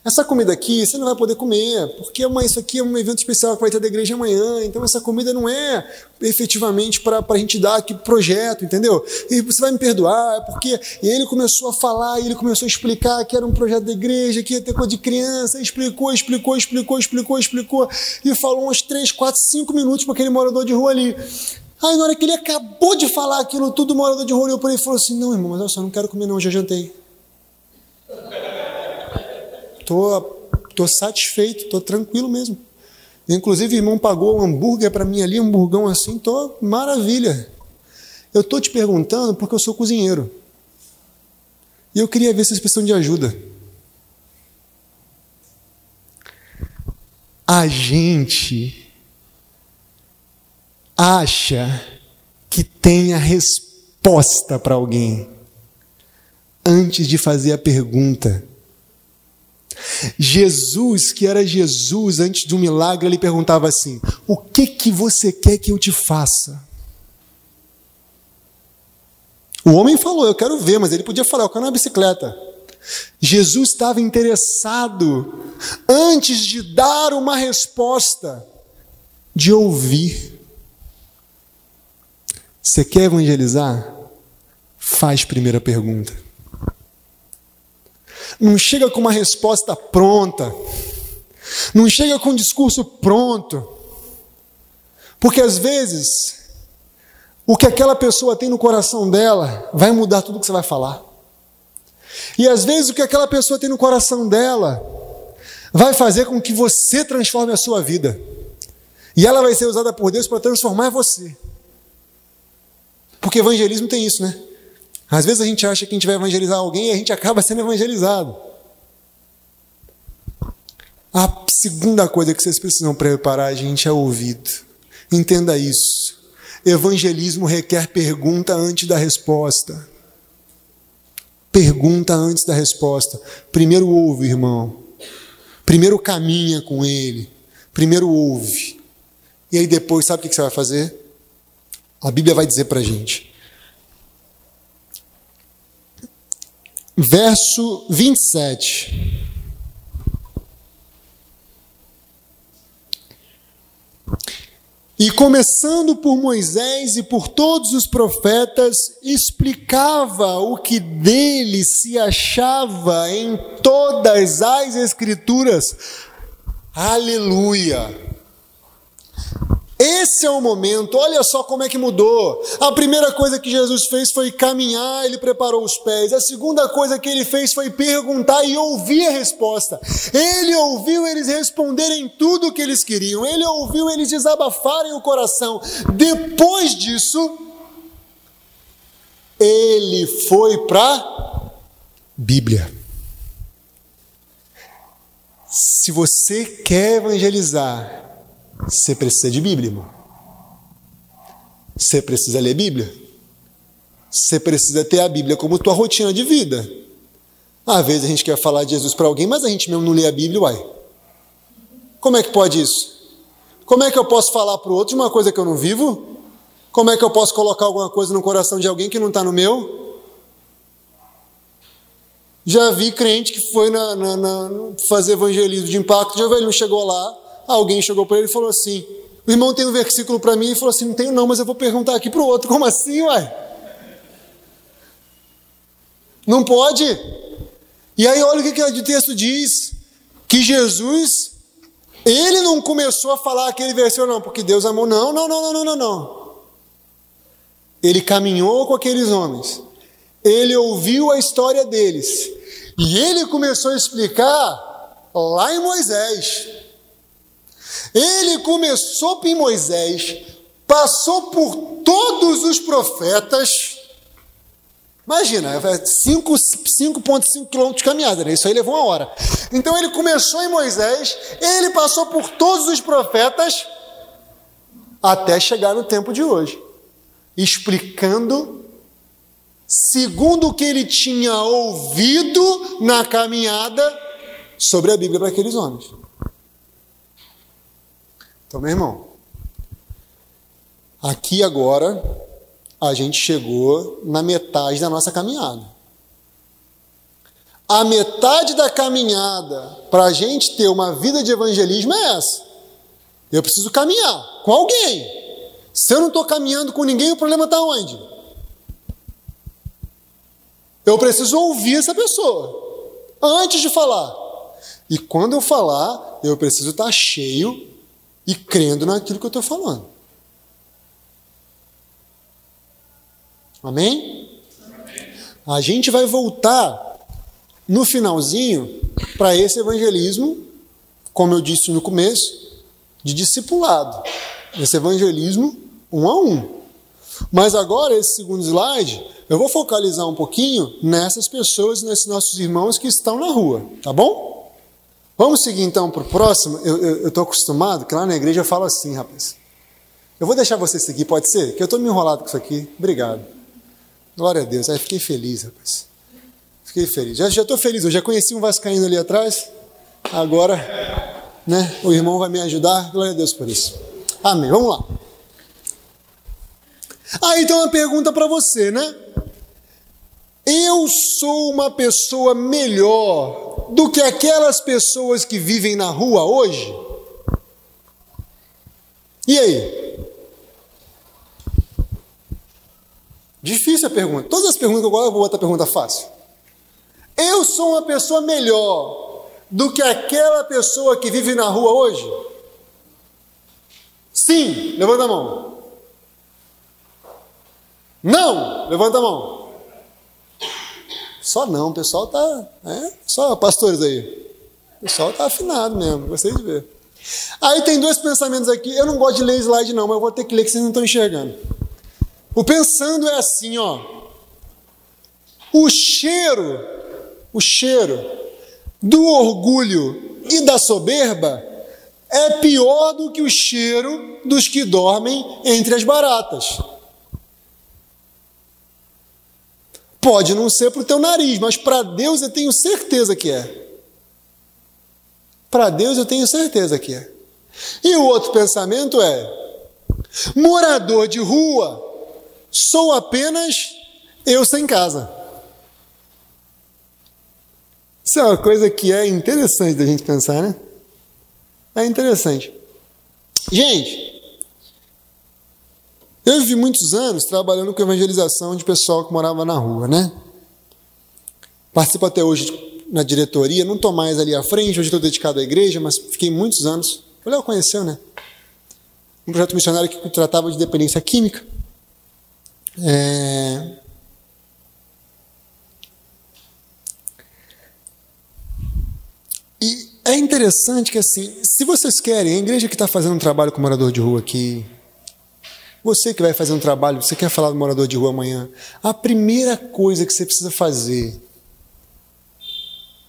essa comida aqui você não vai poder comer, porque isso aqui é um evento especial que vai ter da igreja amanhã, então essa comida não é efetivamente para a gente dar aqui projeto, entendeu? E você vai me perdoar, porque... E aí ele começou a falar, e ele começou a explicar que era um projeto da igreja, que ia ter coisa de criança, explicou, e falou uns 3, 4, 5 minutos para aquele morador de rua ali. Aí na hora que ele acabou de falar aquilo tudo, o morador de rua olhou para ele e falou assim, não, irmão, mas olha só, não quero comer não, já jantei. Tô satisfeito, tô tranquilo mesmo. Inclusive o irmão pagou um hambúrguer para mim ali, um hamburgão assim, tô maravilha. Eu tô te perguntando porque eu sou cozinheiro. E eu queria ver se vocês precisam de ajuda. A gente acha que tem a resposta para alguém antes de fazer a pergunta. Jesus, que era Jesus antes do milagre, ele perguntava assim, o que você quer que eu te faça? O homem falou, eu quero ver, mas ele podia falar, eu quero uma bicicleta. Jesus estava interessado, antes de dar uma resposta, de ouvir. Você quer evangelizar? Faz primeira pergunta. Não chega com uma resposta pronta. Não chega com um discurso pronto. Porque às vezes, o que aquela pessoa tem no coração dela vai mudar tudo que você vai falar. E às vezes o que aquela pessoa tem no coração dela vai fazer com que você transforme a sua vida. E ela vai ser usada por Deus para transformar você. Porque evangelismo tem isso, né? Às vezes a gente acha que a gente vai evangelizar alguém e a gente acaba sendo evangelizado. A segunda coisa que vocês precisam preparar, gente, é o ouvido. Entenda isso. Evangelismo requer pergunta antes da resposta. Pergunta antes da resposta. Primeiro ouve, irmão. Primeiro caminha com ele. Primeiro ouve. E aí depois, sabe o que você vai fazer? A Bíblia vai dizer para a gente. Verso 27. E começando por Moisés e por todos os profetas, explicava o que dele se achava em todas as Escrituras. Aleluia! Esse é o momento, olha só como é que mudou. A primeira coisa que Jesus fez foi caminhar, ele preparou os pés. A segunda coisa que ele fez foi perguntar e ouvir a resposta. Ele ouviu eles responderem tudo o que eles queriam. Ele ouviu eles desabafarem o coração. Depois disso, ele foi para a Bíblia. Se você quer evangelizar, você precisa de Bíblia, irmão. Você precisa ler Bíblia. Você precisa ter a Bíblia como tua rotina de vida. Às vezes a gente quer falar de Jesus para alguém, mas a gente mesmo não lê a Bíblia, uai. Como é que pode isso? Como é que eu posso falar para o outro de uma coisa que eu não vivo? Como é que eu posso colocar alguma coisa no coração de alguém que não está no meu? Já vi crente que foi fazer evangelismo de impacto, já vi, ele não chegou lá. Alguém chegou para ele e falou assim, o irmão tem um versículo para mim, e falou assim, não tenho não, mas eu vou perguntar aqui para o outro. Como assim, uai? Não pode? E aí olha o que o texto diz, que Jesus, ele não começou a falar aquele versículo, não, porque Deus amou, não. Ele caminhou com aqueles homens, ele ouviu a história deles, e ele começou a explicar lá em Moisés. Ele começou em Moisés, passou por todos os profetas. Imagina, 5,5 quilômetros de caminhada, né? Isso aí levou 1 hora. Então ele começou em Moisés, ele passou por todos os profetas, até chegar no tempo de hoje, explicando, segundo o que ele tinha ouvido na caminhada, sobre a Bíblia para aqueles homens. Então, meu irmão, aqui agora a gente chegou na metade da nossa caminhada. A metade da caminhada para a gente ter uma vida de evangelismo é essa. Eu preciso caminhar com alguém. Se eu não estou caminhando com ninguém, o problema está onde? Eu preciso ouvir essa pessoa antes de falar. E quando eu falar, eu preciso estar cheio e crendo naquilo que eu estou falando. Amém? A gente vai voltar no finalzinho para esse evangelismo, como eu disse no começo, de discipulado. Esse evangelismo 1 a 1. Mas agora, esse segundo slide, eu vou focalizar um pouquinho nessas pessoas, nesses nossos irmãos que estão na rua, tá bom? Vamos seguir então para o próximo. Eu estou acostumado, que lá na igreja eu falo assim, rapaz. Eu vou deixar você seguir, pode ser? Que eu estou me enrolado com isso aqui. Obrigado. Glória a Deus. Aí fiquei feliz, rapaz. Fiquei feliz. Já estou feliz. Eu já conheci um vascaíno ali atrás. Agora, né? O irmão vai me ajudar. Glória a Deus por isso. Amém. Vamos lá. Aí então uma pergunta para você, né? Eu sou uma pessoa melhor do que aquelas pessoas que vivem na rua hoje? E aí? Difícil a pergunta. Todas as perguntas que eu vou botar pergunta fácil. Eu sou uma pessoa melhor do que aquela pessoa que vive na rua hoje? Sim, levanta a mão. Não, levanta a mão. Só não, o pessoal tá, só pastores aí. O pessoal tá afinado mesmo, gostei de ver. Aí tem 2 pensamentos aqui, eu não gosto de ler slide não, mas eu vou ter que ler que vocês não estão enxergando. O pensando é assim, ó. o cheiro do orgulho e da soberba é pior do que o cheiro dos que dormem entre as baratas. Pode não ser para o teu nariz, mas para Deus eu tenho certeza que é. Para Deus eu tenho certeza que é. E o outro pensamento é: morador de rua, sou apenas eu sem casa. Isso é uma coisa que é interessante da gente pensar, né? É interessante. Gente, eu vivi muitos anos trabalhando com evangelização de pessoal que morava na rua, né? Participo até hoje na diretoria, não estou mais ali à frente, hoje estou dedicado à igreja, mas fiquei muitos anos. O Léo conheceu, né? Um projeto missionário que tratava de dependência química. E é interessante que, assim, se vocês querem, a igreja que está fazendo um trabalho com morador de rua aqui, você que vai fazer um trabalho, você quer falar do morador de rua amanhã, a primeira coisa que você precisa fazer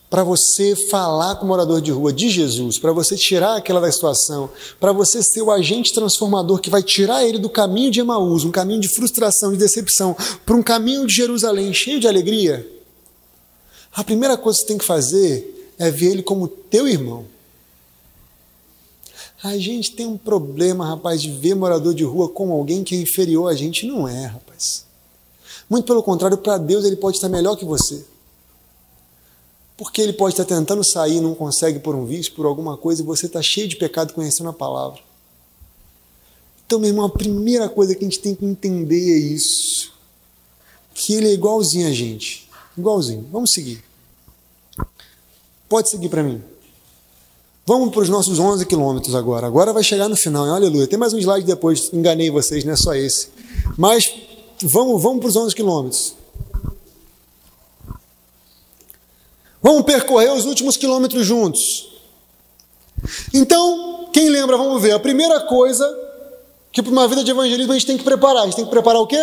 para você falar com o morador de rua de Jesus, para você tirar aquela da situação, para você ser o agente transformador que vai tirar ele do caminho de Emaús, um caminho de frustração, de decepção, para um caminho de Jerusalém cheio de alegria, a primeira coisa que você tem que fazer é ver ele como teu irmão. A gente tem um problema, rapaz, de ver morador de rua como alguém que é inferior a gente. Não é, rapaz. Muito pelo contrário, para Deus ele pode estar melhor que você. Porque ele pode estar tentando sair, não consegue por um vício, por alguma coisa, e você está cheio de pecado conhecendo a palavra. Então, meu irmão, a primeira coisa que a gente tem que entender é isso. Que ele é igualzinho a gente. Igualzinho. Vamos seguir. Pode seguir para mim. Vamos para os nossos 11 quilômetros agora. Agora vai chegar no final, hein? Aleluia. Tem mais um slide depois, enganei vocês, não é só esse. Mas vamos para os 11 quilômetros. Vamos percorrer os últimos quilômetros juntos. Então, quem lembra, vamos ver. A primeira coisa que para uma vida de evangelismo a gente tem que preparar. A gente tem que preparar o quê?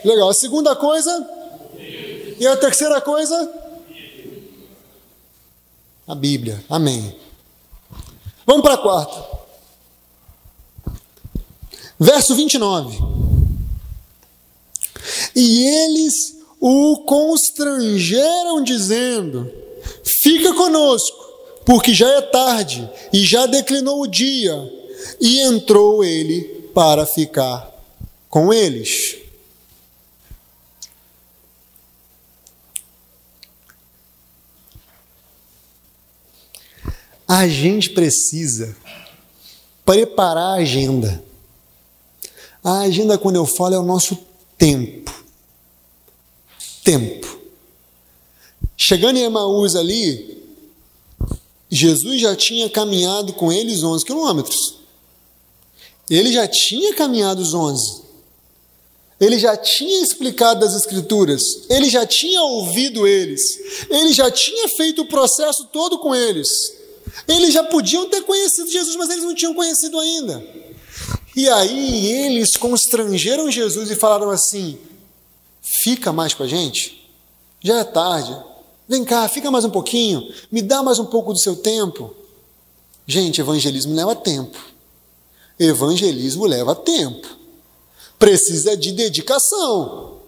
Legal. A segunda coisa? E a terceira coisa? A Bíblia. Amém. Vamos para a quarta. Verso 29. E eles o constrangeram, dizendo: fica conosco, porque já é tarde, e já declinou o dia. E entrou ele para ficar com eles. A gente precisa preparar a agenda. A agenda, quando eu falo, é o nosso tempo. Tempo. Chegando em Emaús ali, Jesus já tinha caminhado com eles 11 quilômetros. Ele já tinha caminhado os 11. Ele já tinha explicado as Escrituras. Ele já tinha ouvido eles. Ele já tinha feito o processo todo com eles. Eles já podiam ter conhecido Jesus, mas eles não tinham conhecido ainda. E aí eles constrangeram Jesus e falaram assim: fica mais com a gente? Já é tarde. Vem cá, fica mais um pouquinho. Me dá mais um pouco do seu tempo. Gente, evangelismo leva tempo. Evangelismo leva tempo. Precisa de dedicação.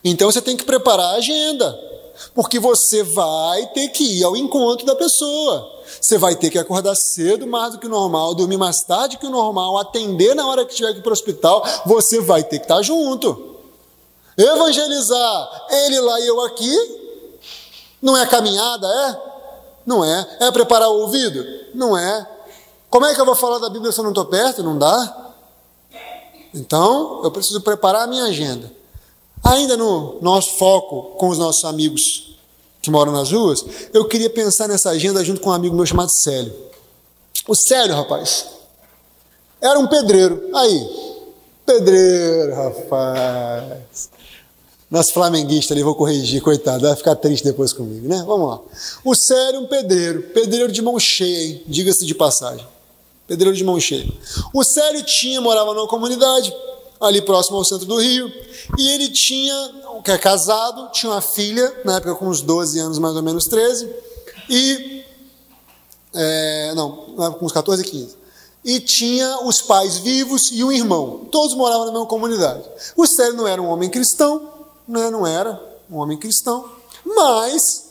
Então você tem que preparar a agenda. Porque você vai ter que ir ao encontro da pessoa. Você vai ter que acordar cedo, mais do que o normal, dormir mais tarde que o normal, atender na hora que tiver que ir para o hospital. Você vai ter que estar junto. Evangelizar ele lá e eu aqui, não é caminhada, é? Não é. É preparar o ouvido? Não é. Como é que eu vou falar da Bíblia se eu não estou perto? Não dá. Então, eu preciso preparar a minha agenda. Ainda no nosso foco com os nossos amigos que moram nas ruas, eu queria pensar nessa agenda junto com um amigo meu chamado Célio. O Célio, rapaz, era um pedreiro. Aí, pedreiro, rapaz. Nosso flamenguista ali, vou corrigir, coitado, vai ficar triste depois comigo, né? Vamos lá. O Célio, um pedreiro de mão cheia, hein? Diga-se de passagem. Pedreiro de mão cheia. O Célio morava numa comunidade ali próximo ao centro do Rio, e ele tinha, que é casado, tinha uma filha, na época com uns 12 anos, mais ou menos 13, e, com uns 14, 15, e tinha os pais vivos e um irmão, todos moravam na mesma comunidade. O Célio não era um homem cristão, né? Não era um homem cristão, mas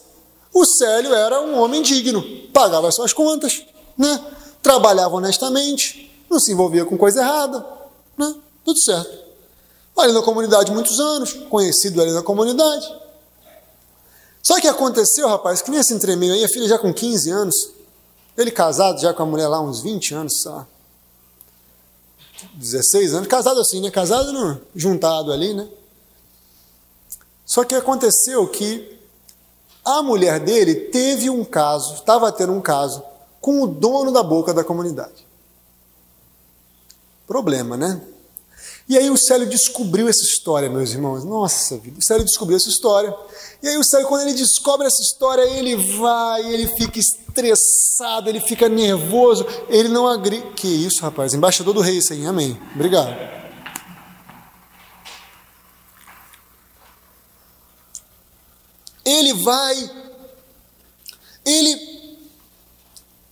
o Célio era um homem digno, pagava as suas contas, né? Trabalhava honestamente, não se envolvia com coisa errada, né? Tudo certo. Ali na comunidade muitos anos, conhecido ali na comunidade. Só que aconteceu, rapaz, que nesse entremeio aí, a filha já com 15 anos, ele casado já com a mulher lá uns 20 anos, só 16 anos, casado assim, né? Casado juntado ali, né? Só que aconteceu que a mulher dele teve um caso, estava tendo um caso com o dono da boca da comunidade. Problema, né? E aí o Célio descobriu essa história, meus irmãos. Nossa vida, o Célio descobriu essa história. E aí o Célio, quando ele descobre essa história, ele fica estressado, ele fica nervoso, ele não agrida. Que isso, rapaz? Embaixador do rei, isso aí, amém. Obrigado. Ele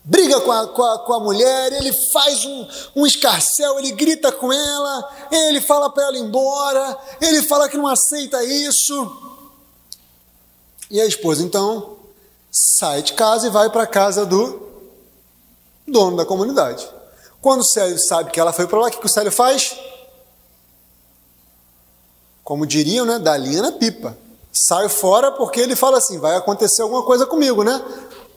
briga com a mulher, ele faz um escarcéu, ele grita com ela, ele fala para ela ir embora, ele fala que não aceita isso. E a esposa, então, sai de casa e vai para a casa do dono da comunidade. Quando o Célio sabe que ela foi para lá, o que o Célio faz? Como diriam, né? Dá linha na pipa. Sai fora porque ele fala assim, vai acontecer alguma coisa comigo, né?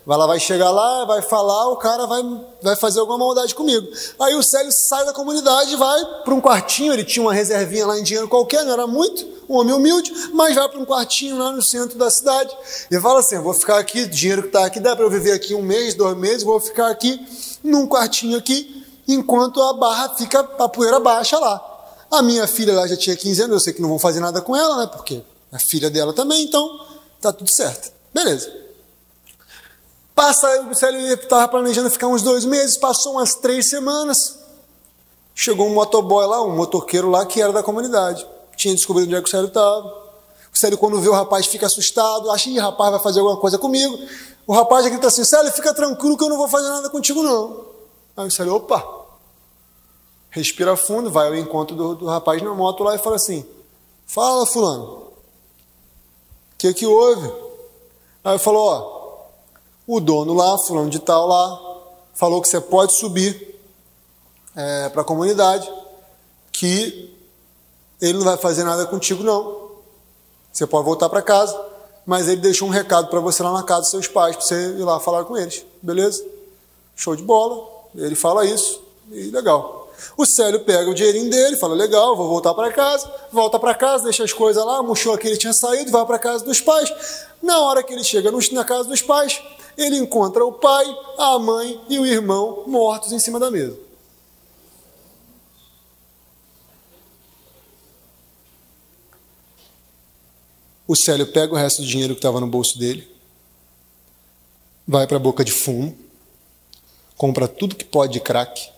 Ela vai chegar lá, vai falar, o cara vai fazer alguma maldade comigo. Aí o Célio sai da comunidade e vai para um quartinho, ele tinha uma reservinha lá em dinheiro qualquer, não era muito, um homem humilde, mas vai para um quartinho lá no centro da cidade. E fala assim, eu vou ficar aqui, o dinheiro que está aqui, dá para eu viver aqui 1 mês, 2 meses, vou ficar aqui, num quartinho aqui, enquanto a poeira baixa lá. A minha filha lá já tinha 15 anos, eu sei que não vão fazer nada com ela, né, porque a filha dela também, então tá tudo certo. Beleza. O Célio estava planejando ficar uns 2 meses, passou umas 3 semanas, chegou um motoboy lá, um motoqueiro lá que era da comunidade, tinha descobrido onde é que o Célio estava. O Célio, quando vê o rapaz, fica assustado, acha que o rapaz vai fazer alguma coisa comigo. O rapaz já grita assim, Célio, fica tranquilo que eu não vou fazer nada contigo não. Aí o Célio, opa, respira fundo, vai ao encontro do rapaz na moto lá e fala assim, fala fulano, o que houve? Aí ele falou, ó, o dono lá, fulano de tal lá, falou que você pode subir para a comunidade, que ele não vai fazer nada contigo não. Você pode voltar para casa, mas ele deixou um recado para você lá na casa dos seus pais, para você ir lá falar com eles, beleza? Show de bola, ele fala isso, e legal. O Célio pega o dinheirinho dele, fala, legal, vou voltar para casa, volta para casa, deixa as coisas lá, a mochila que ele tinha saído, vai para a casa dos pais. Na hora que ele chega na casa dos pais, ele encontra o pai, a mãe e o irmão mortos em cima da mesa. O Célio pega o resto do dinheiro que estava no bolso dele, vai para a boca de fumo, compra tudo que pode de crack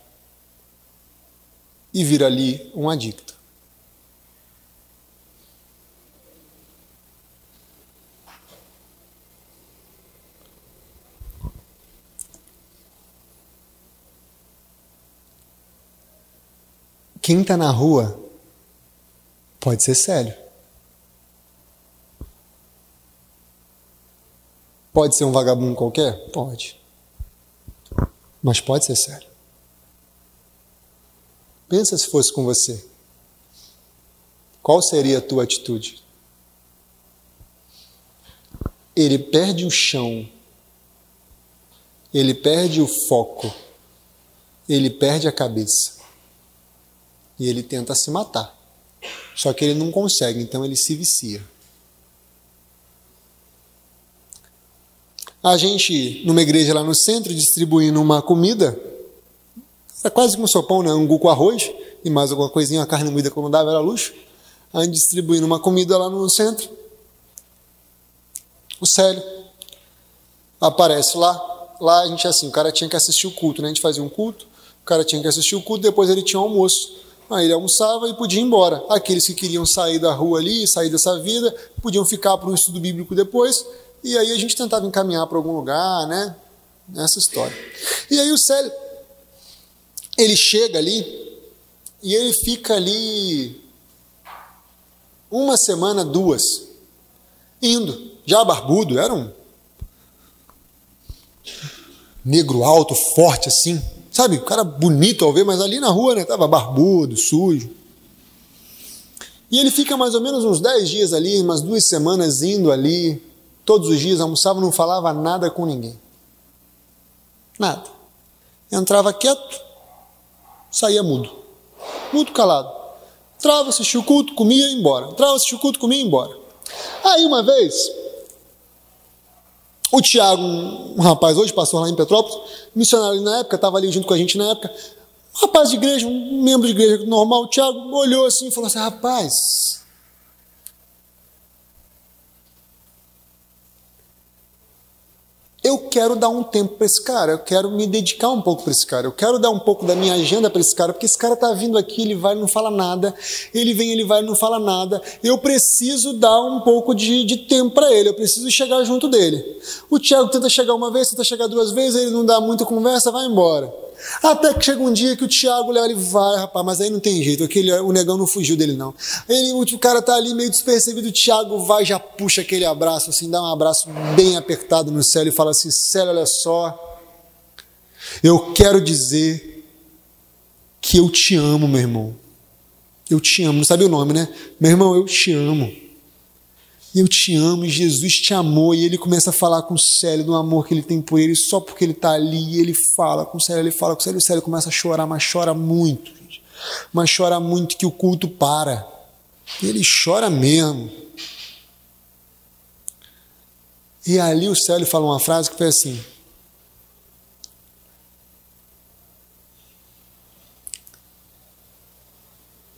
e vira ali um adicto. Quem está na rua pode ser Célio. Pode ser um vagabundo qualquer? Pode. Mas pode ser Célio. Pensa se fosse com você. Qual seria a tua atitude? Ele perde o chão. Ele perde o foco. Ele perde a cabeça. E ele tenta se matar. Só que ele não consegue, então ele se vicia. A gente, numa igreja lá no centro, distribuindo uma comida, é quase como um sopão, né? Angu com arroz, e mais alguma coisinha, uma carne moída que não dava, era luxo. A gente distribuindo uma comida lá no centro. O Célio aparece lá. Lá a gente, assim, o cara tinha que assistir o culto, né? A gente fazia um culto, o cara tinha que assistir o culto, depois ele tinha um almoço. Aí ele almoçava e podia ir embora. Aqueles que queriam sair da rua ali, sair dessa vida, podiam ficar para um estudo bíblico depois, e aí a gente tentava encaminhar para algum lugar, né? Essa história. E aí o Célio, ele chega ali, e ele fica ali uma semana, 2, indo, já barbudo, era um negro alto, forte assim, sabe, o cara bonito ao ver, mas ali na rua, né, tava barbudo, sujo. E ele fica mais ou menos uns 10 dias ali, umas 2 semanas indo ali, todos os dias, almoçava, não falava nada com ninguém. Nada. Entrava quieto, saía mudo. Mudo, calado. Entrava, assistia o culto, comia e ia embora. Entrava, assistia o culto, comia e ia embora. Aí uma vez, o Tiago, um rapaz hoje, pastor lá em Petrópolis, missionário na época, estava ali junto com a gente na época, um rapaz de igreja, um membro de igreja normal, o Tiago olhou assim e falou assim, rapaz, eu quero dar um tempo para esse cara, eu quero me dedicar um pouco para esse cara, eu quero dar um pouco da minha agenda para esse cara, porque esse cara está vindo aqui, ele vai e não fala nada, ele vem, ele vai e não fala nada, eu preciso dar um pouco de tempo para ele, eu preciso chegar junto dele. O Tiago tenta chegar uma vez, tenta chegar 2 vezes, ele não dá muita conversa, vai embora. Até que chega um dia que o Tiago leva, ele vai, rapaz, mas aí não tem jeito, o negão não fugiu dele não. O cara tá ali meio despercebido, o Tiago vai, já puxa aquele abraço, assim, dá um abraço bem apertado no Célio e fala assim, Célio, olha só, eu quero dizer que eu te amo, meu irmão. Eu te amo, não sabe o nome, né? Meu irmão, eu te amo. Eu te amo e Jesus te amou. E ele começa a falar com o Célio do amor que ele tem por ele, só porque ele está ali. E ele fala com o Célio, e o Célio começa a chorar, mas chora muito, gente. Mas chora muito que o culto para. Ele chora mesmo. E ali o Célio fala uma frase que foi assim,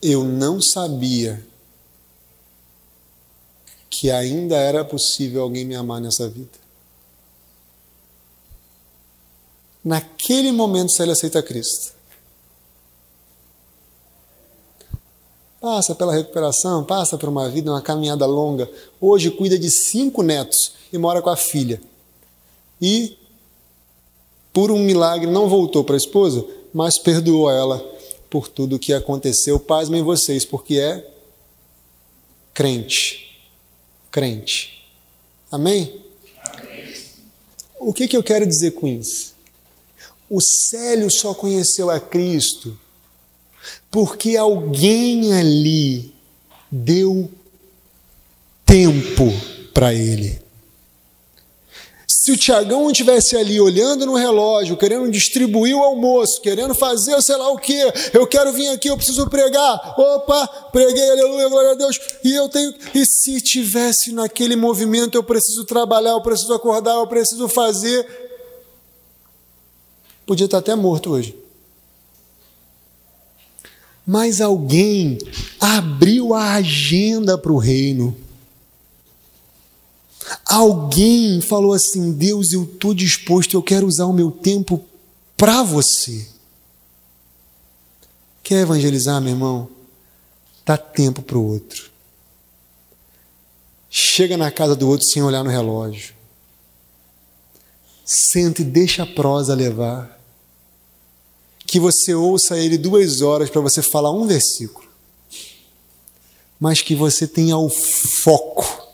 eu não sabia que ainda era possível alguém me amar nessa vida. Naquele momento, Célio aceita Cristo. Passa pela recuperação, passa por uma vida, uma caminhada longa. Hoje cuida de 5 netos e mora com a filha. E, por um milagre, não voltou para a esposa, mas perdoou ela por tudo o que aconteceu. Pasmem vocês, porque é crente. Crente. Amém? Amém. O que eu quero dizer com isso? O Célio só conheceu a Cristo porque alguém ali deu tempo para ele. Se o Tiagão estivesse ali olhando no relógio, querendo distribuir o almoço, querendo fazer sei lá o que, eu quero vir aqui, eu preciso pregar, opa, preguei, aleluia, glória a Deus, e se tivesse naquele movimento, eu preciso trabalhar, eu preciso acordar, eu preciso fazer, podia estar até morto hoje. Mas alguém abriu a agenda para o reino. Alguém falou assim, Deus, eu estou disposto, eu quero usar o meu tempo para você. Quer evangelizar, meu irmão? Dá tempo para o outro. Chega na casa do outro sem olhar no relógio. Senta e deixa a prosa levar. Que você ouça ele 2 horas para você falar um versículo. Mas que você tenha o foco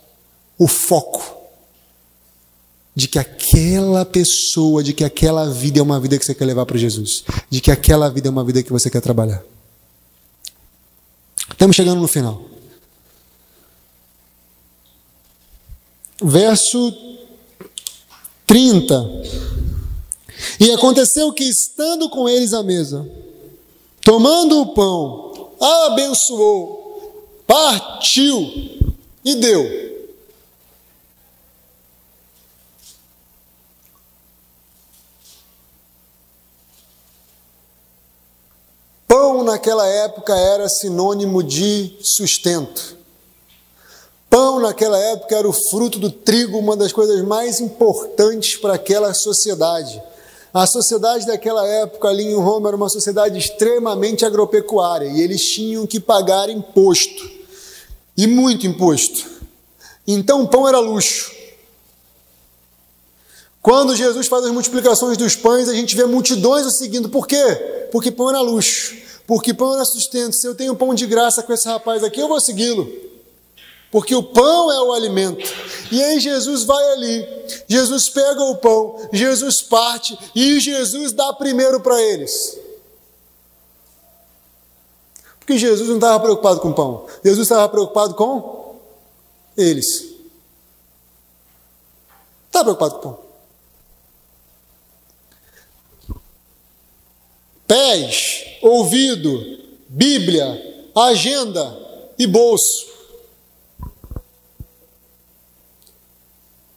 de que aquela pessoa, de que aquela vida é uma vida que você quer levar para Jesus, de que aquela vida é uma vida que você quer trabalhar. Estamos chegando no final. Verso 30. E aconteceu que, estando com eles à mesa, tomando o pão, abençoou, partiu e deu. Pão naquela época era sinônimo de sustento. Pão naquela época era o fruto do trigo, uma das coisas mais importantes para aquela sociedade. A sociedade daquela época ali em Roma era uma sociedade extremamente agropecuária e eles tinham que pagar imposto, e muito imposto. Então o pão era luxo. Quando Jesus faz as multiplicações dos pães, a gente vê multidões o seguindo. Por quê? Porque pão era luxo, porque pão era sustento. Se eu tenho pão de graça com esse rapaz aqui, eu vou segui-lo, porque o pão é o alimento. E aí Jesus vai ali, Jesus pega o pão, Jesus parte e Jesus dá primeiro para eles. Porque Jesus não estava preocupado com o pão, Jesus estava preocupado com eles. Não estava preocupado com o pão. Pés, ouvido, Bíblia, agenda e bolso.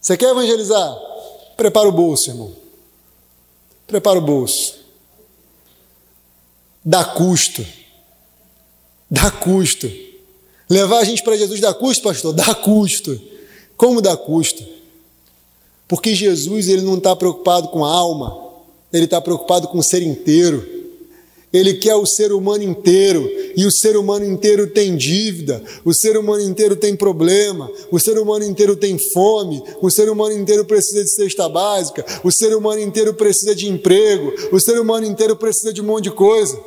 Você quer evangelizar? Prepara o bolso, irmão. Prepara o bolso. Dá custo. Dá custo. Levar a gente para Jesus dá custo, pastor? Dá custo. Como dá custo? Porque Jesus, ele não está preocupado com a alma. Ele está preocupado com o ser inteiro. Ele quer o ser humano inteiro, e o ser humano inteiro tem dívida, o ser humano inteiro tem problema, o ser humano inteiro tem fome, o ser humano inteiro precisa de cesta básica, o ser humano inteiro precisa de emprego, o ser humano inteiro precisa de um monte de coisa.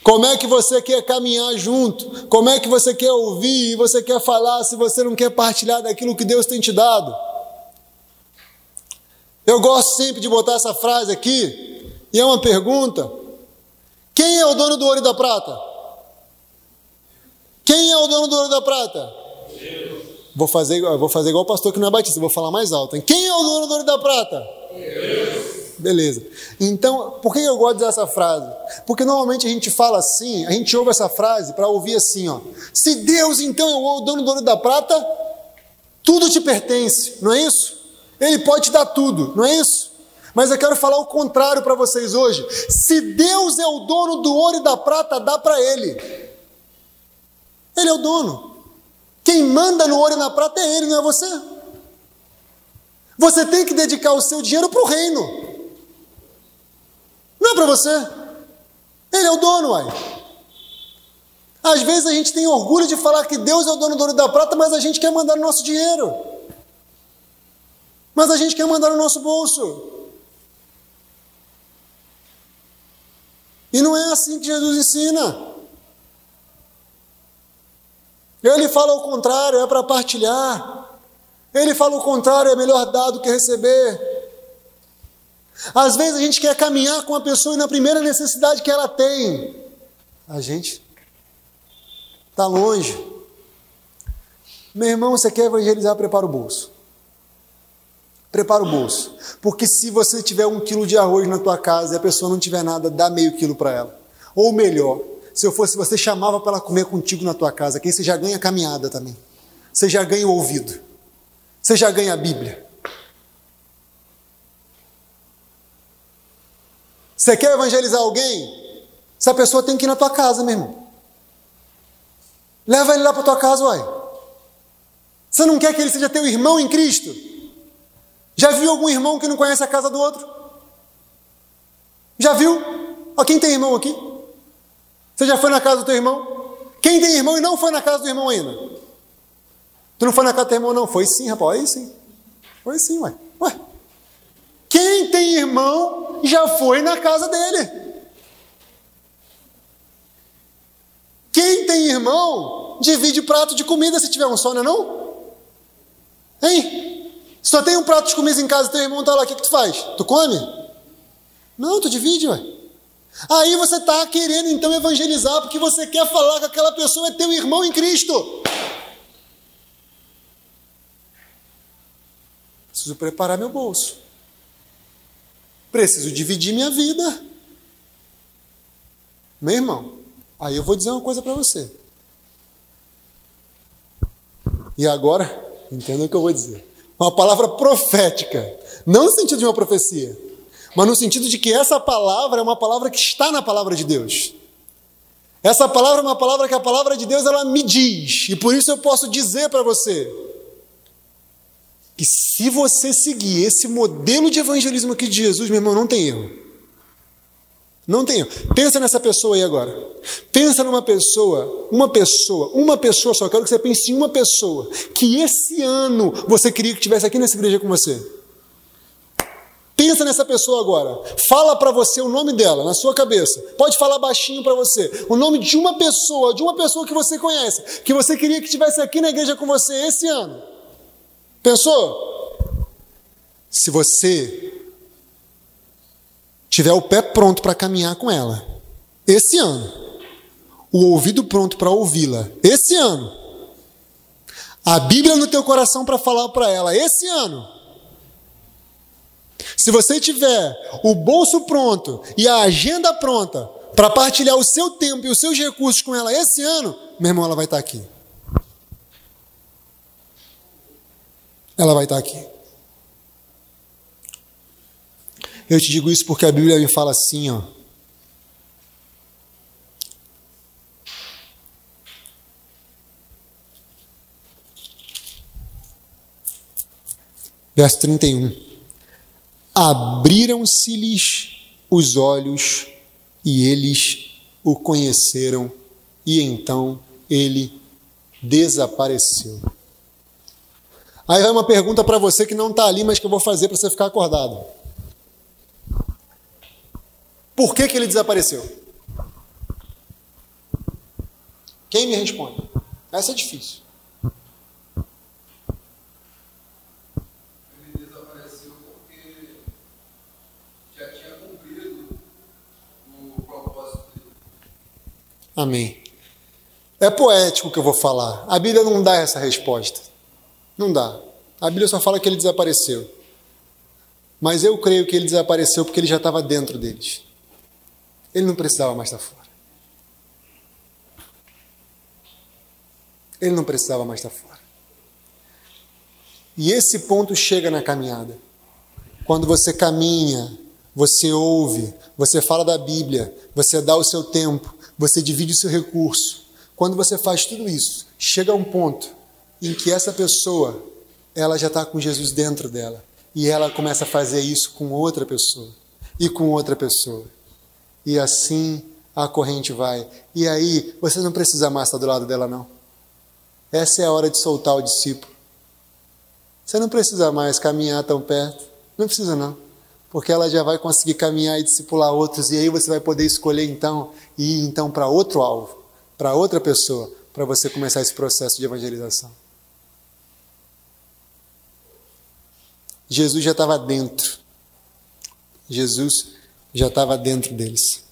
Como é que você quer caminhar junto? Como é que você quer ouvir e você quer falar se você não quer partilhar daquilo que Deus tem te dado? Eu gosto sempre de botar essa frase aqui, e é uma pergunta: quem é o dono do ouro e da prata? Quem é o dono do ouro e da prata? Deus. Vou fazer igual o pastor que não é batista, vou falar mais alto, hein? Quem é o dono do ouro e da prata? Deus. Beleza. Então, por que eu gosto de dizer essa frase? Porque normalmente a gente fala assim, a gente ouve essa frase para ouvir assim, ó: se Deus então é o dono do ouro e da prata, tudo te pertence, não é isso? Ele pode te dar tudo, não é isso? Mas eu quero falar o contrário para vocês hoje. Se Deus é o dono do ouro e da prata, dá para Ele. Ele é o dono. Quem manda no ouro e na prata é Ele, não é você. Você tem que dedicar o seu dinheiro para o reino. Não é para você. Ele é o dono, uai. Às vezes a gente tem orgulho de falar que Deus é o dono do ouro e da prata, mas a gente quer mandar no nosso dinheiro. Mas a gente quer mandar no nosso bolso. E não é assim que Jesus ensina. Ele fala o contrário, é para partilhar. Ele fala o contrário, é melhor dar do que receber. Às vezes a gente quer caminhar com a pessoa e na primeira necessidade que ela tem, a gente está longe. Meu irmão, você quer evangelizar, prepara o bolso. Prepara o bolso, porque se você tiver 1 quilo de arroz na tua casa e a pessoa não tiver nada, dá meio quilo para ela. Ou melhor, se eu fosse você, chamava para ela comer contigo na tua casa, que aí você já ganha a caminhada também. Você já ganha o ouvido. Você já ganha a Bíblia. Você quer evangelizar alguém? Essa pessoa tem que ir na tua casa, meu irmão. Leva ele lá para tua casa, uai. Você não quer que ele seja teu irmão em Cristo? Já viu algum irmão que não conhece a casa do outro? Já viu? Ó, quem tem irmão aqui? Você já foi na casa do teu irmão? Quem tem irmão e não foi na casa do irmão ainda? Tu não foi na casa do teu irmão, não? Foi sim, rapaz. Aí sim. Foi sim, ué. Quem tem irmão já foi na casa dele. Quem tem irmão divide prato de comida se tiver um só, não é não? Hein? Só tem um prato de comida em casa e teu irmão está lá, o que tu faz? Tu come? Não, tu divide, ué. Aí você está querendo então evangelizar porque você quer falar que aquela pessoa é teu irmão em Cristo. Preciso preparar meu bolso. Preciso dividir minha vida. Meu irmão, aí eu vou dizer uma coisa para você. E agora, entenda o que eu vou dizer. Uma palavra profética, não no sentido de uma profecia, mas no sentido de que essa palavra é uma palavra que está na palavra de Deus. Essa palavra é uma palavra que a palavra de Deus ela me diz, e por isso eu posso dizer para você que se você seguir esse modelo de evangelismo aqui de Jesus, meu irmão, não tem erro. Não tem erro. Pensa nessa pessoa aí agora. Pensa numa pessoa, uma pessoa só. Quero que você pense em uma pessoa que esse ano você queria que estivesse aqui nessa igreja com você. Pensa nessa pessoa agora. Fala para você o nome dela, na sua cabeça. Pode falar baixinho para você. O nome de uma pessoa que você conhece, que você queria que estivesse aqui na igreja com você esse ano. Pensou? Se você tiver o pé pronto para caminhar com ela, esse ano, o ouvido pronto para ouvi-la, esse ano, a Bíblia no teu coração para falar para ela, esse ano, se você tiver o bolso pronto e a agenda pronta para partilhar o seu tempo e os seus recursos com ela esse ano, meu irmão, ela vai estar aqui. Ela vai estar aqui. Eu te digo isso porque a Bíblia me fala assim, ó. Verso 31. Abriram-se-lhes os olhos e eles o conheceram, e então ele desapareceu. Aí vai uma pergunta para você que não está ali, mas que eu vou fazer para você ficar acordado. Por que ele desapareceu? Quem me responde? Essa é difícil. Ele desapareceu porque já tinha cumprido o propósito dele. Amém. É poético o que eu vou falar. A Bíblia não dá essa resposta. Não dá. A Bíblia só fala que ele desapareceu. Mas eu creio que ele desapareceu porque ele já estava dentro deles. Ele não precisava mais estar fora. Ele não precisava mais estar fora. E esse ponto chega na caminhada. Quando você caminha, você ouve, você fala da Bíblia, você dá o seu tempo, você divide o seu recurso. Quando você faz tudo isso, chega a um ponto em que essa pessoa, ela já está com Jesus dentro dela. E ela começa a fazer isso com outra pessoa. E com outra pessoa. E assim a corrente vai. E aí, você não precisa mais estar do lado dela, não. Essa é a hora de soltar o discípulo. Você não precisa mais caminhar tão perto. Não precisa, não. Porque ela já vai conseguir caminhar e discipular outros. E aí você vai poder escolher, então, e ir então para outro alvo, para outra pessoa, para você começar esse processo de evangelização. Jesus já estava dentro. Jesus já estava dentro deles.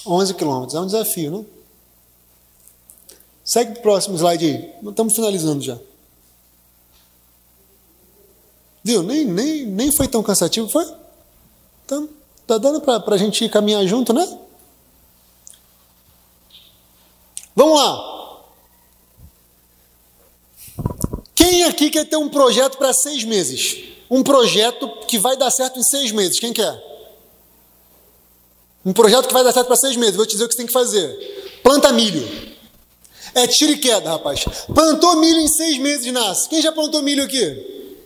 $11 quilômetros. É um desafio, não? Segue para o próximo slide aí. Estamos finalizando já. Viu? Nem foi tão cansativo, foi? Então, tá dando para a gente caminhar junto, né? Vamos lá. Quem aqui quer ter um projeto para 6 meses? Um projeto que vai dar certo em 6 meses. Quem quer? Um projeto que vai dar certo para 6 meses. Vou te dizer o que você tem que fazer. Planta milho. É tiro e queda, rapaz. Plantou milho em 6 meses nasce. Quem já plantou milho aqui?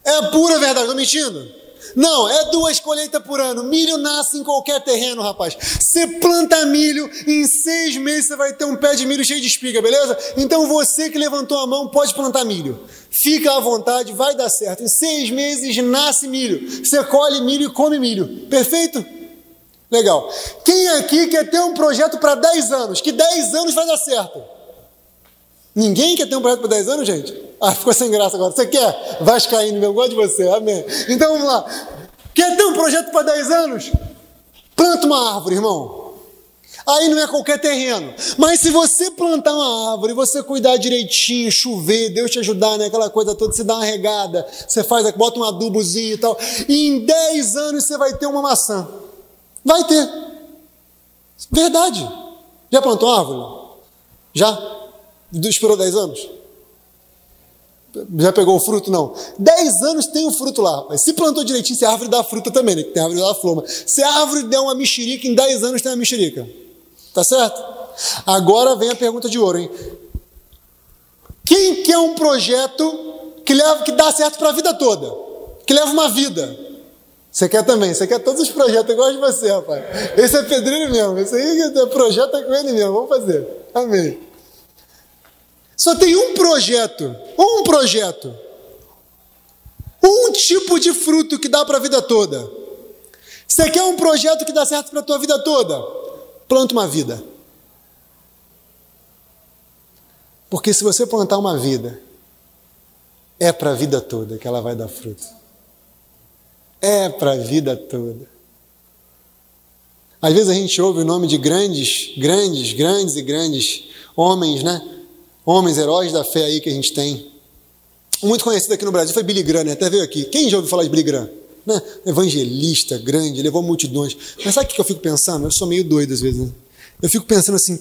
É pura verdade. Estou mentindo? Não, é 2 colheitas por ano. Milho nasce em qualquer terreno, rapaz. Você planta milho, em 6 meses você vai ter um pé de milho cheio de espiga, beleza? Então você que levantou a mão pode plantar milho. Fica à vontade, vai dar certo. Em 6 meses nasce milho. Você colhe milho e come milho. Perfeito? Legal. Quem aqui quer ter um projeto para 10 anos? Que 10 anos vai dar certo? Ninguém quer ter um projeto para 10 anos, gente? Ah, ficou sem graça agora. Você quer? Vascaíno, meu, gosto de você. Amém. Então vamos lá. Quer ter um projeto para 10 anos? Planta uma árvore, irmão. Aí não é qualquer terreno. Mas se você plantar uma árvore, você cuidar direitinho, chover, Deus te ajudar, né? Aquela coisa toda, você dá uma regada, você faz, bota um adubozinho e tal. E em 10 anos você vai ter uma maçã. Vai ter. Verdade. Já plantou uma árvore? Já? Esperou 10 anos? Já pegou o fruto? Não. 10 anos tem o fruto lá, rapaz. Se plantou direitinho, se a árvore dá fruta também, né? Que tem a árvore da flor. Se a árvore der uma mexerica, em 10 anos tem uma mexerica. Tá certo? Agora vem a pergunta de ouro, hein? Quem quer um projeto que dá certo para a vida toda? Que leva uma vida? Você quer também? Você quer todos os projetos? Eu gosto de você, rapaz. Esse é pedreiro mesmo. Esse aí é projeto é com ele mesmo. Vamos fazer. Amém. Só tem um projeto. Um tipo de fruto que dá para a vida toda. Você quer um projeto que dá certo para a tua vida toda? Planta uma vida. Porque se você plantar uma vida, é para a vida toda que ela vai dar fruto. É para a vida toda. Às vezes a gente ouve o nome de grandes homens, né? Homens, heróis da fé aí que a gente tem. Um muito conhecido aqui no Brasil foi Billy Graham, né? Até veio aqui. Quem já ouviu falar de Billy Graham? Né? Evangelista grande, levou multidões. Mas sabe o que eu fico pensando? Eu sou meio doido às vezes, né? Eu fico pensando assim,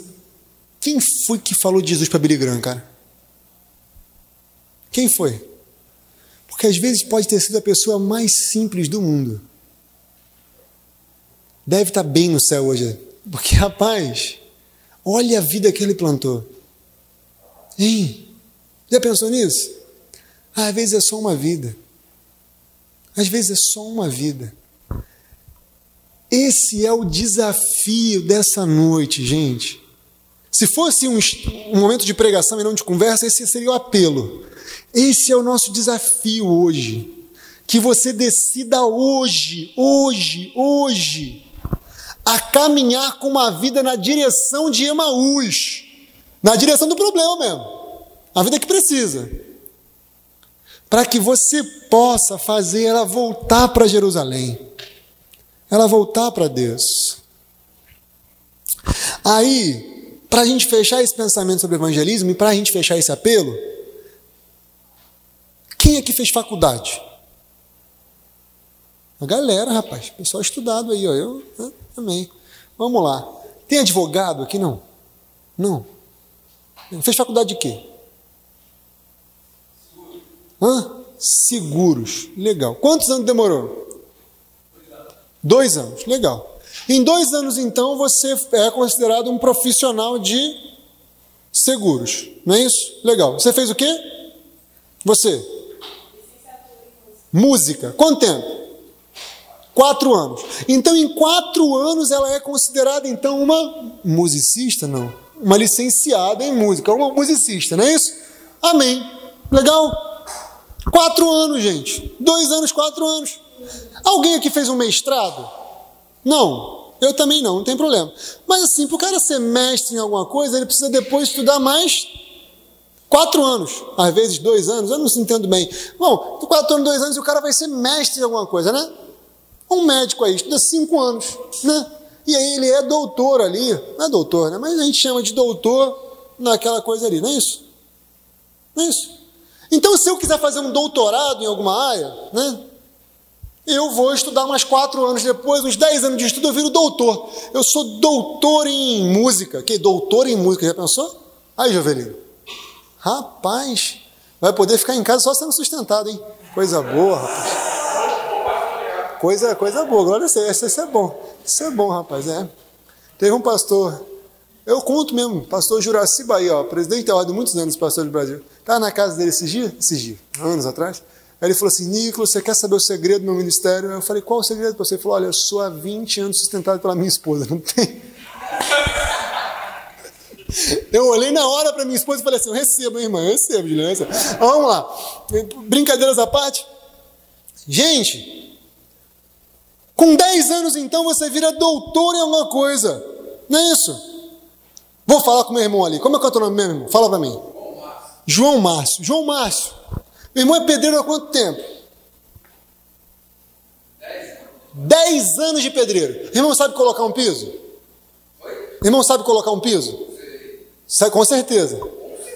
quem foi que falou de Jesus para Billy Graham, cara? Quem foi? Porque às vezes pode ter sido a pessoa mais simples do mundo. Deve estar bem no céu hoje. Porque, rapaz, olha a vida que ele plantou. Hein? Já pensou nisso? Às vezes é só uma vida. Às vezes é só uma vida. Esse é o desafio dessa noite, gente. Se fosse um momento de pregação e não de conversa, esse seria o apelo. Esse é o nosso desafio hoje. Que você decida hoje, a caminhar com uma vida na direção de Emaús. Na direção do problema mesmo. A vida que precisa. Para que você possa fazer ela voltar para Jerusalém. Ela voltar para Deus. Aí, para a gente fechar esse pensamento sobre evangelismo e para a gente fechar esse apelo, quem é que fez faculdade? A galera, rapaz. Pessoal estudado aí, ó. Eu também. Vamos lá. Tem advogado aqui? Não. Não. Fez faculdade de quê? Seguros. Legal. Quantos anos demorou? 2 anos. Legal. Em 2 anos, então, você é considerado um profissional de seguros. Não é isso? Legal. Você fez o quê? Você? Música. Quanto tempo? 4 anos. Então, em 4 anos, ela é considerada, então, uma musicista? Não. Uma licenciada em música. Uma musicista, não é isso? Amém. Legal? 4 anos, gente. 2 anos, 4 anos. Alguém aqui fez um mestrado? Não. Eu também não tem problema. Mas assim, para o cara ser mestre em alguma coisa, ele precisa depois estudar mais 4 anos. Às vezes 2 anos, eu não se entendo bem. Bom, 4 anos, 2 anos, e o cara vai ser mestre em alguma coisa, né? Um médico aí, estuda 5 anos, né? E aí ele é doutor ali. Não é doutor, né? Mas a gente chama de doutor naquela coisa ali, não é isso? Não é isso? Então, se eu quiser fazer um doutorado em alguma área, né? Eu vou estudar mais 4 anos depois, uns 10 anos de estudo, eu viro doutor. Eu sou doutor em música. Que doutor em música, já pensou? Aí, Jovelino. Rapaz, vai poder ficar em casa só sendo sustentado, hein? Coisa boa, rapaz. Coisa boa, glória a Deus. Isso é bom. Isso é bom, rapaz, é. Teve um pastor, eu conto mesmo, pastor Juraci Bahia, ó, presidente da ordem, muitos anos, pastor do Brasil. Estava na casa dele esses dias, anos atrás. Aí ele falou assim, Nicolas, você quer saber o segredo do meu ministério? Eu falei, qual o segredo para você? Ele falou, olha, eu sou há 20 anos sustentado pela minha esposa, não tem... Eu olhei na hora para minha esposa e falei assim, eu recebo, hein, irmã, eu recebo, Juliana. Vamos lá, brincadeiras à parte. Gente, com 10 anos então você vira doutor em alguma coisa, não é isso? Vou falar com meu irmão ali, como é que é o teu nome mesmo, irmão? Fala para mim. João Márcio. João Márcio. Meu irmão é pedreiro há quanto tempo? 10 anos de pedreiro. Irmão sabe colocar um piso? Irmão sabe colocar um piso? Sabe, com certeza.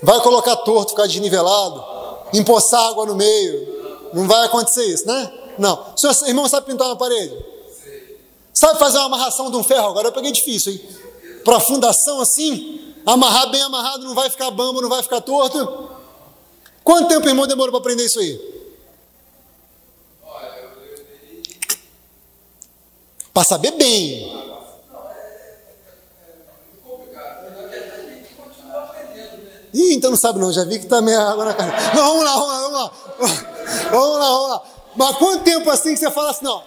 Vai colocar torto, ficar desnivelado, empoçar água no meio. Não vai acontecer isso, né? Não. O senhor, irmão sabe pintar uma parede? Sabe fazer uma amarração de um ferro? Agora eu peguei difícil, hein? Para fundação assim, amarrar bem amarrado, não vai ficar bambo, não vai ficar torto. Quanto tempo o irmão demorou para aprender isso aí? Para saber bem. não sabe não, já vi que tá meio água na cara. Não, vamos lá. Mas quanto tempo assim que você fala assim, não,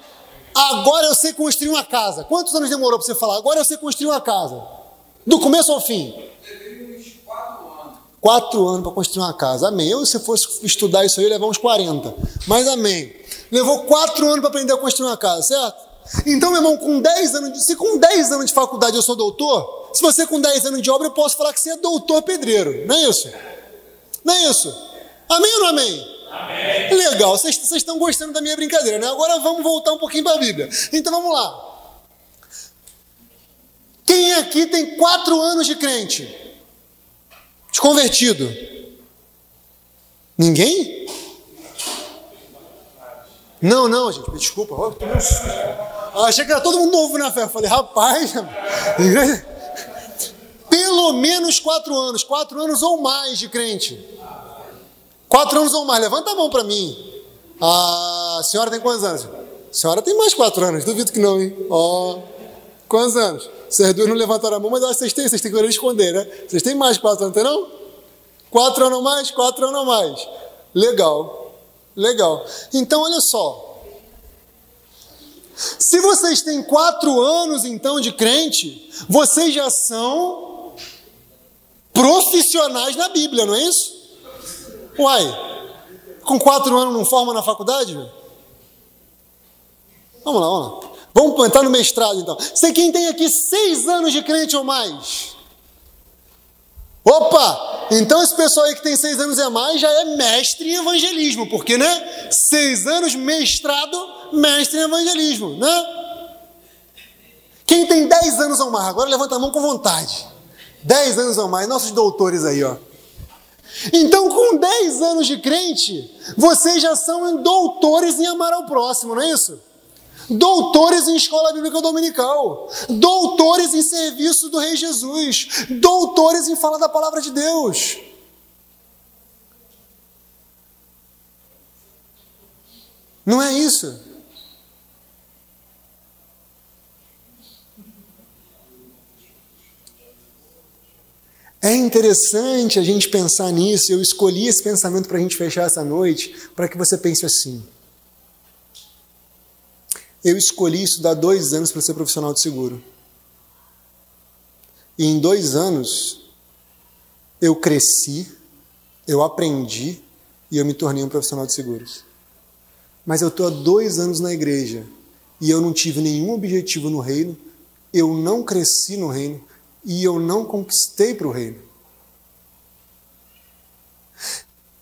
agora eu sei construir uma casa? Quantos anos demorou para você falar, agora eu sei construir uma casa? Do começo ao fim? Levei uns 4 anos. 4 anos para construir uma casa, amém. Eu, se fosse estudar isso aí, eu ia levar uns 40, mas amém. Levou 4 anos para aprender a construir uma casa, certo? Então, meu irmão, se com 10 anos de faculdade eu sou doutor, se você com 10 anos de obra, eu posso falar que você é doutor pedreiro, não é isso? Não é isso? Amém ou não amém? Amém. Legal, vocês estão gostando da minha brincadeira, né? Agora vamos voltar um pouquinho para a Bíblia. Então vamos lá. Quem aqui tem 4 anos de crente? De convertido? Ninguém? Não, gente, me desculpa. Achei que era todo mundo novo na fé. Eu falei, rapaz, pelo menos 4 anos. 4 anos ou mais de crente. 4 anos ou mais. Levanta a mão para mim. A senhora tem quantos anos? A senhora tem mais 4 anos. Duvido que não, hein? Quantos anos? Vocês duas não levantaram a mão, mas vocês têm que querer esconder, né? Vocês têm mais 4 anos, não? 4 anos ou mais? 4 anos ou mais. Legal. Então, olha só. Se vocês têm 4 anos, então, de crente, vocês já são profissionais na Bíblia, não é isso? Uai, com 4 anos não forma na faculdade? Vamos lá. Vamos entrar no mestrado, então. Sei quem tem aqui 6 anos de crente ou mais. Opa! Então esse pessoal aí que tem 6 anos e mais já é mestre em evangelismo, porque, né? 6 anos mestrado, mestre em evangelismo, né? Quem tem 10 anos ou mais? Agora levanta a mão com vontade. 10 anos ou mais, nossos doutores aí, ó. Então, com 10 anos de crente, vocês já são doutores em amar ao próximo, não é isso? Doutores em escola bíblica dominical, doutores em serviço do Rei Jesus, doutores em falar da palavra de Deus. Não é isso? É interessante a gente pensar nisso. Eu escolhi esse pensamento para a gente fechar essa noite, para que você pense assim. Eu escolhi estudar 2 anos para ser profissional de seguro. E em 2 anos, eu cresci, eu aprendi e eu me tornei um profissional de seguros. Mas eu estou há 2 anos na igreja e eu não tive nenhum objetivo no reino, eu não cresci no reino e eu não conquistei para o reino.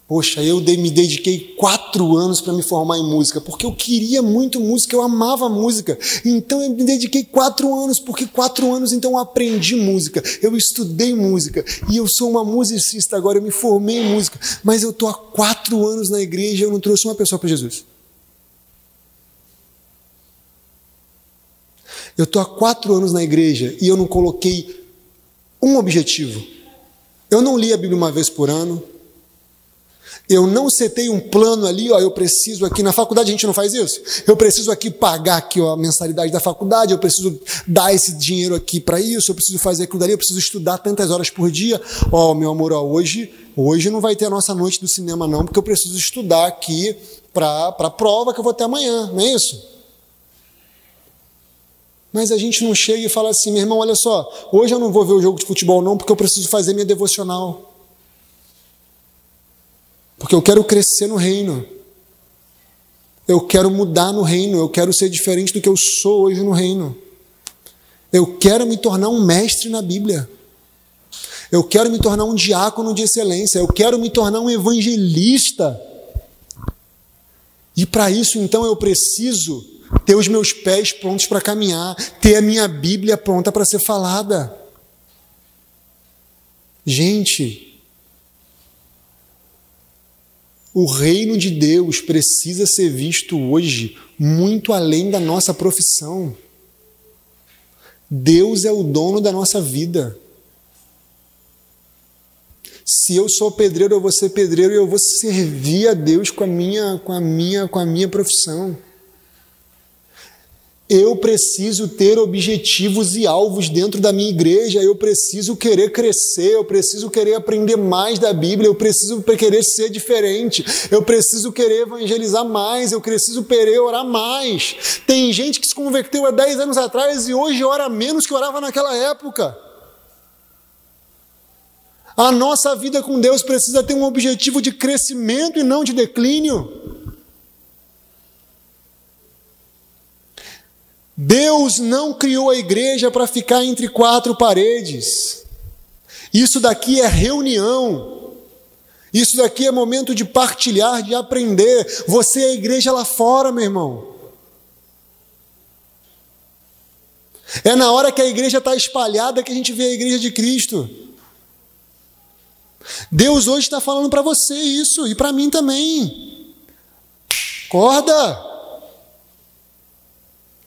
Poxa, eu me dediquei 4 anos para me formar em música, porque eu queria muito música, eu amava música. Então eu me dediquei 4 anos, porque 4 anos então eu aprendi música, eu estudei música, e eu sou uma musicista agora, eu me formei em música, mas eu estou há 4 anos na igreja e eu não trouxe uma pessoa para Jesus. Eu estou há 4 anos na igreja e eu não coloquei um objetivo. Eu não li a Bíblia uma vez por ano. Eu não setei um plano ali, eu preciso aqui, na faculdade a gente não faz isso? Eu preciso aqui pagar aqui, a mensalidade da faculdade, eu preciso dar esse dinheiro aqui para isso, eu preciso fazer aquilo dali, eu preciso estudar tantas horas por dia. Meu amor, hoje não vai ter a nossa noite do cinema não, porque eu preciso estudar aqui para a prova que eu vou ter amanhã, não é isso? Mas a gente não chega e fala assim, meu irmão, olha só, hoje eu não vou ver o jogo de futebol não, porque eu preciso fazer minha devocional. Porque eu quero crescer no reino. Eu quero mudar no reino. Eu quero ser diferente do que eu sou hoje no reino. Eu quero me tornar um mestre na Bíblia. Eu quero me tornar um diácono de excelência. Eu quero me tornar um evangelista. E para isso, então, eu preciso ter os meus pés prontos para caminhar, ter a minha Bíblia pronta para ser falada. Gente, o reino de Deus precisa ser visto hoje muito além da nossa profissão. Deus é o dono da nossa vida. Se eu sou pedreiro, eu vou ser pedreiro e eu vou servir a Deus com a minha profissão. Eu preciso ter objetivos e alvos dentro da minha igreja, eu preciso querer crescer, eu preciso querer aprender mais da Bíblia, eu preciso querer ser diferente, eu preciso querer evangelizar mais, eu preciso querer orar mais. Tem gente que se converteu há 10 anos atrás e hoje ora menos que orava naquela época. A nossa vida com Deus precisa ter um objetivo de crescimento e não de declínio. Deus não criou a igreja para ficar entre 4 paredes. Isso daqui é reunião. Isso daqui é momento de partilhar, de aprender. Você é a igreja lá fora, meu irmão. É na hora que a igreja está espalhada que a gente vê a igreja de Cristo. Deus hoje está falando para você isso, e para mim também. Acorda!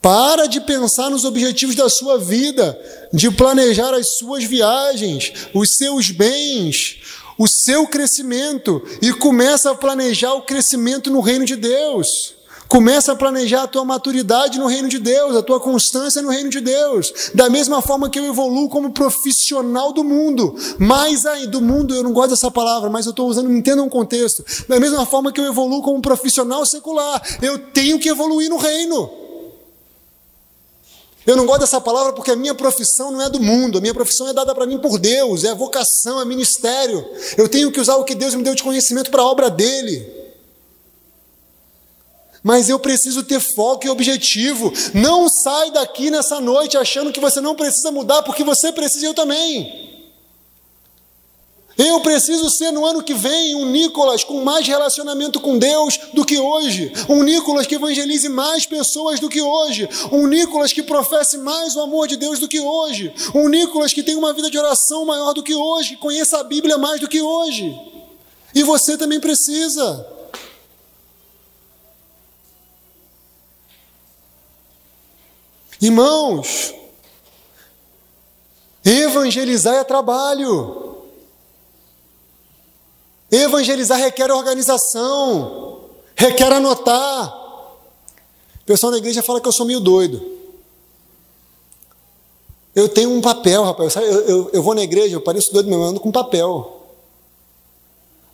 Para de pensar nos objetivos da sua vida, de planejar as suas viagens, os seus bens, o seu crescimento, e começa a planejar o crescimento no reino de Deus. Começa a planejar a tua maturidade no reino de Deus, a tua constância no reino de Deus. Da mesma forma que eu evoluo como profissional do mundo, mais aí do mundo, eu não gosto dessa palavra, mas eu estou usando, entenda um contexto. Da mesma forma que eu evoluo como profissional secular, eu tenho que evoluir no reino. Eu não gosto dessa palavra porque a minha profissão não é do mundo, a minha profissão é dada para mim por Deus, é vocação, é ministério. Eu tenho que usar o que Deus me deu de conhecimento para a obra dele. Mas eu preciso ter foco e objetivo. Não sai daqui nessa noite achando que você não precisa mudar, porque você precisa, eu também. Eu preciso ser no ano que vem um Nicolas com mais relacionamento com Deus do que hoje. Um Nicolas que evangelize mais pessoas do que hoje. Um Nicolas que professe mais o amor de Deus do que hoje. Um Nicolas que tenha uma vida de oração maior do que hoje, que conheça a Bíblia mais do que hoje. E você também precisa. Irmãos, evangelizar é trabalho. Evangelizar requer organização, requer anotar. O pessoal na igreja fala que eu sou meio doido. Eu tenho um papel, rapaz. Eu vou na igreja, eu pareço doido mesmo, eu ando com papel.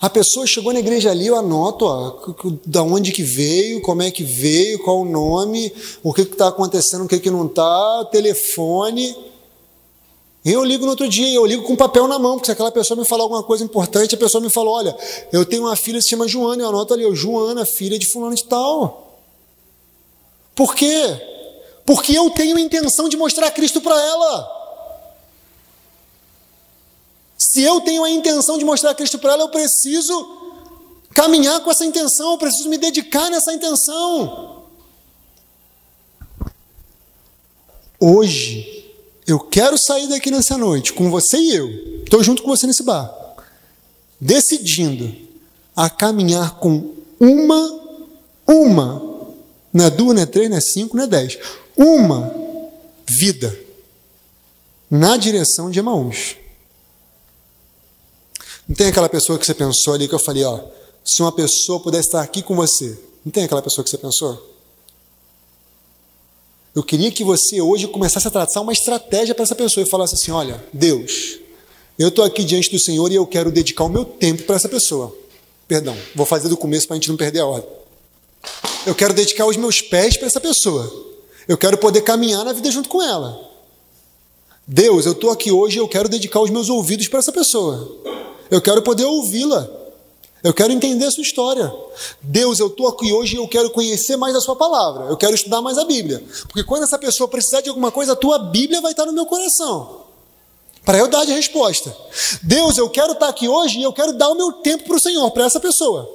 A pessoa chegou na igreja ali, eu anoto, da onde que veio, como é que veio, qual o nome, o que está acontecendo, o que não está, telefone. Eu ligo no outro dia, eu ligo com papel na mão, porque se aquela pessoa me falar alguma coisa importante, a pessoa me fala, olha, eu tenho uma filha que se chama Joana, eu anoto ali, Joana, filha de fulano de tal. Por quê? Porque eu tenho a intenção de mostrar Cristo para ela. Se eu tenho a intenção de mostrar Cristo para ela, eu preciso caminhar com essa intenção, eu preciso me dedicar nessa intenção. Hoje, eu quero sair daqui nessa noite, com você e eu, estou junto com você nesse bar, decidindo a caminhar com uma, não é 2, não é 3, não é 5, não é 10, uma vida na direção de Emaús. Não tem aquela pessoa que você pensou ali que eu falei, ó, se uma pessoa pudesse estar aqui com você, não tem aquela pessoa que você pensou? Eu queria que você hoje começasse a traçar uma estratégia para essa pessoa e falasse assim, olha, Deus, eu estou aqui diante do Senhor e eu quero dedicar o meu tempo para essa pessoa. Perdão, vou fazer do começo para a gente não perder a ordem. Eu quero dedicar os meus pés para essa pessoa. Eu quero poder caminhar na vida junto com ela. Deus, eu estou aqui hoje e eu quero dedicar os meus ouvidos para essa pessoa. Eu quero poder ouvi-la. Eu quero entender a sua história. Deus, eu estou aqui hoje e eu quero conhecer mais a sua palavra. Eu quero estudar mais a Bíblia. Porque quando essa pessoa precisar de alguma coisa, a tua Bíblia vai estar no meu coração. Para eu dar a resposta. Deus, eu quero estar aqui hoje e eu quero dar o meu tempo para o Senhor, para essa pessoa.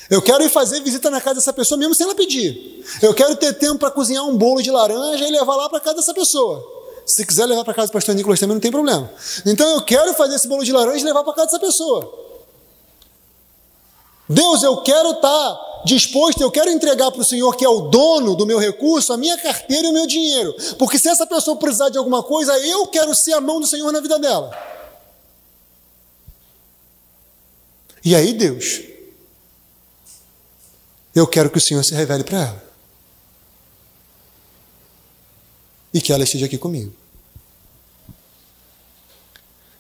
Eu quero ir fazer visita na casa dessa pessoa mesmo sem ela pedir. Eu quero ter tempo para cozinhar um bolo de laranja e levar lá para casa dessa pessoa. Se quiser levar para casa do pastor Nicolas também não tem problema. Então eu quero fazer esse bolo de laranja e levar para casa dessa pessoa. Deus, eu quero estar disposto, eu quero entregar para o Senhor, que é o dono do meu recurso, a minha carteira e o meu dinheiro. Porque se essa pessoa precisar de alguma coisa, eu quero ser a mão do Senhor na vida dela. E aí, Deus, eu quero que o Senhor se revele para ela. e que ela esteja aqui comigo.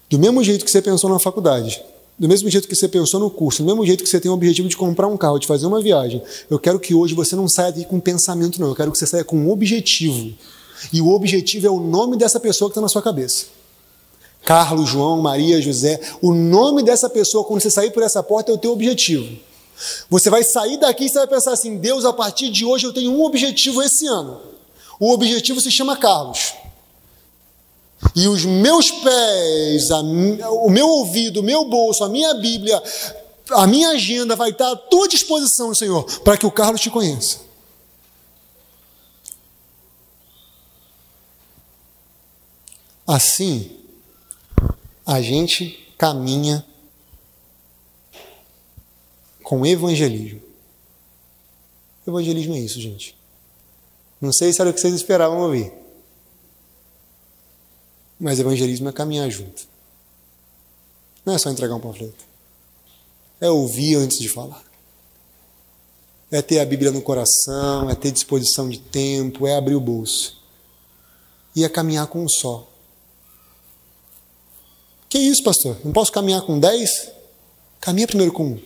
Do mesmo jeito que você pensou na faculdade, do mesmo jeito que você pensou no curso, do mesmo jeito que você tem o objetivo de comprar um carro, de fazer uma viagem, eu quero que hoje você não saia daqui com pensamento, não. Eu quero que você saia com um objetivo. E o objetivo é o nome dessa pessoa que está na sua cabeça. Carlos, João, Maria, José. O nome dessa pessoa, quando você sair por essa porta, é o teu objetivo. Você vai sair daqui e você vai pensar assim: Deus, a partir de hoje eu tenho um objetivo esse ano. O objetivo se chama Carlos. E os meus pés, o meu ouvido, o meu bolso, a minha Bíblia, a minha agenda vai estar à tua disposição, Senhor, para que o Carlos te conheça. Assim, a gente caminha com evangelismo. Evangelismo é isso, gente. Não sei se era o que vocês esperavam ouvir. Mas evangelismo é caminhar junto. Não é só entregar um panfleto. É ouvir antes de falar. É ter a Bíblia no coração, é ter disposição de tempo, é abrir o bolso. E é caminhar com um só. Que isso, pastor? Não posso caminhar com 10? Caminha primeiro com um.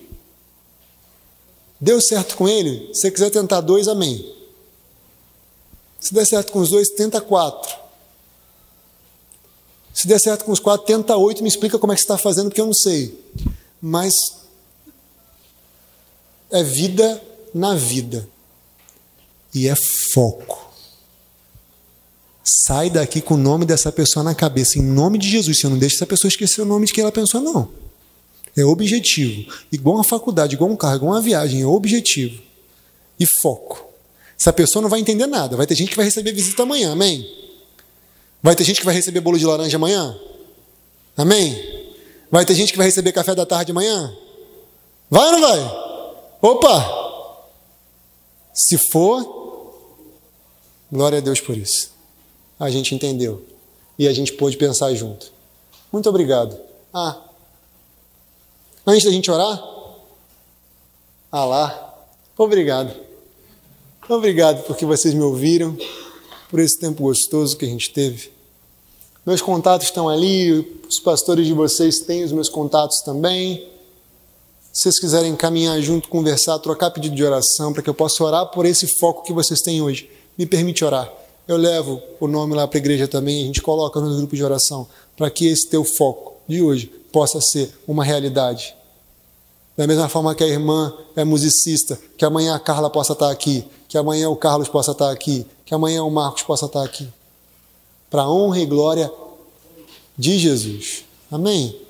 Deu certo com ele? Se você quiser tentar 2, amém. Se der certo com os 2, tenta 4. Se der certo com os 4, tenta 8, me explica como é que você está fazendo, porque eu não sei. Mas é vida na vida. E é foco. Sai daqui com o nome dessa pessoa na cabeça, em nome de Jesus. Você não deixa essa pessoa esquecer o nome de quem ela pensou, não. É objetivo. Igual uma faculdade, igual um carro, igual uma viagem. É objetivo. E foco. Essa pessoa não vai entender nada. Vai ter gente que vai receber visita amanhã, amém? Vai ter gente que vai receber bolo de laranja amanhã? Amém? Vai ter gente que vai receber café da tarde amanhã? Vai ou não vai? Opa! Se for, glória a Deus por isso. A gente entendeu. E a gente pôde pensar junto. Muito obrigado. Antes da gente orar? Lá. Obrigado. Obrigado porque vocês me ouviram, por esse tempo gostoso que a gente teve. Meus contatos estão ali, os pastores de vocês têm os meus contatos também. Se vocês quiserem caminhar junto, conversar, trocar pedido de oração, para que eu possa orar por esse foco que vocês têm hoje, me permite orar. Eu levo o nome lá para a igreja também, a gente coloca no grupo de oração, para que esse teu foco de hoje possa ser uma realidade. Da mesma forma que a irmã é musicista, que amanhã a Carla possa estar aqui, que amanhã o Carlos possa estar aqui, que amanhã o Marcos possa estar aqui. Para a honra e glória de Jesus. Amém?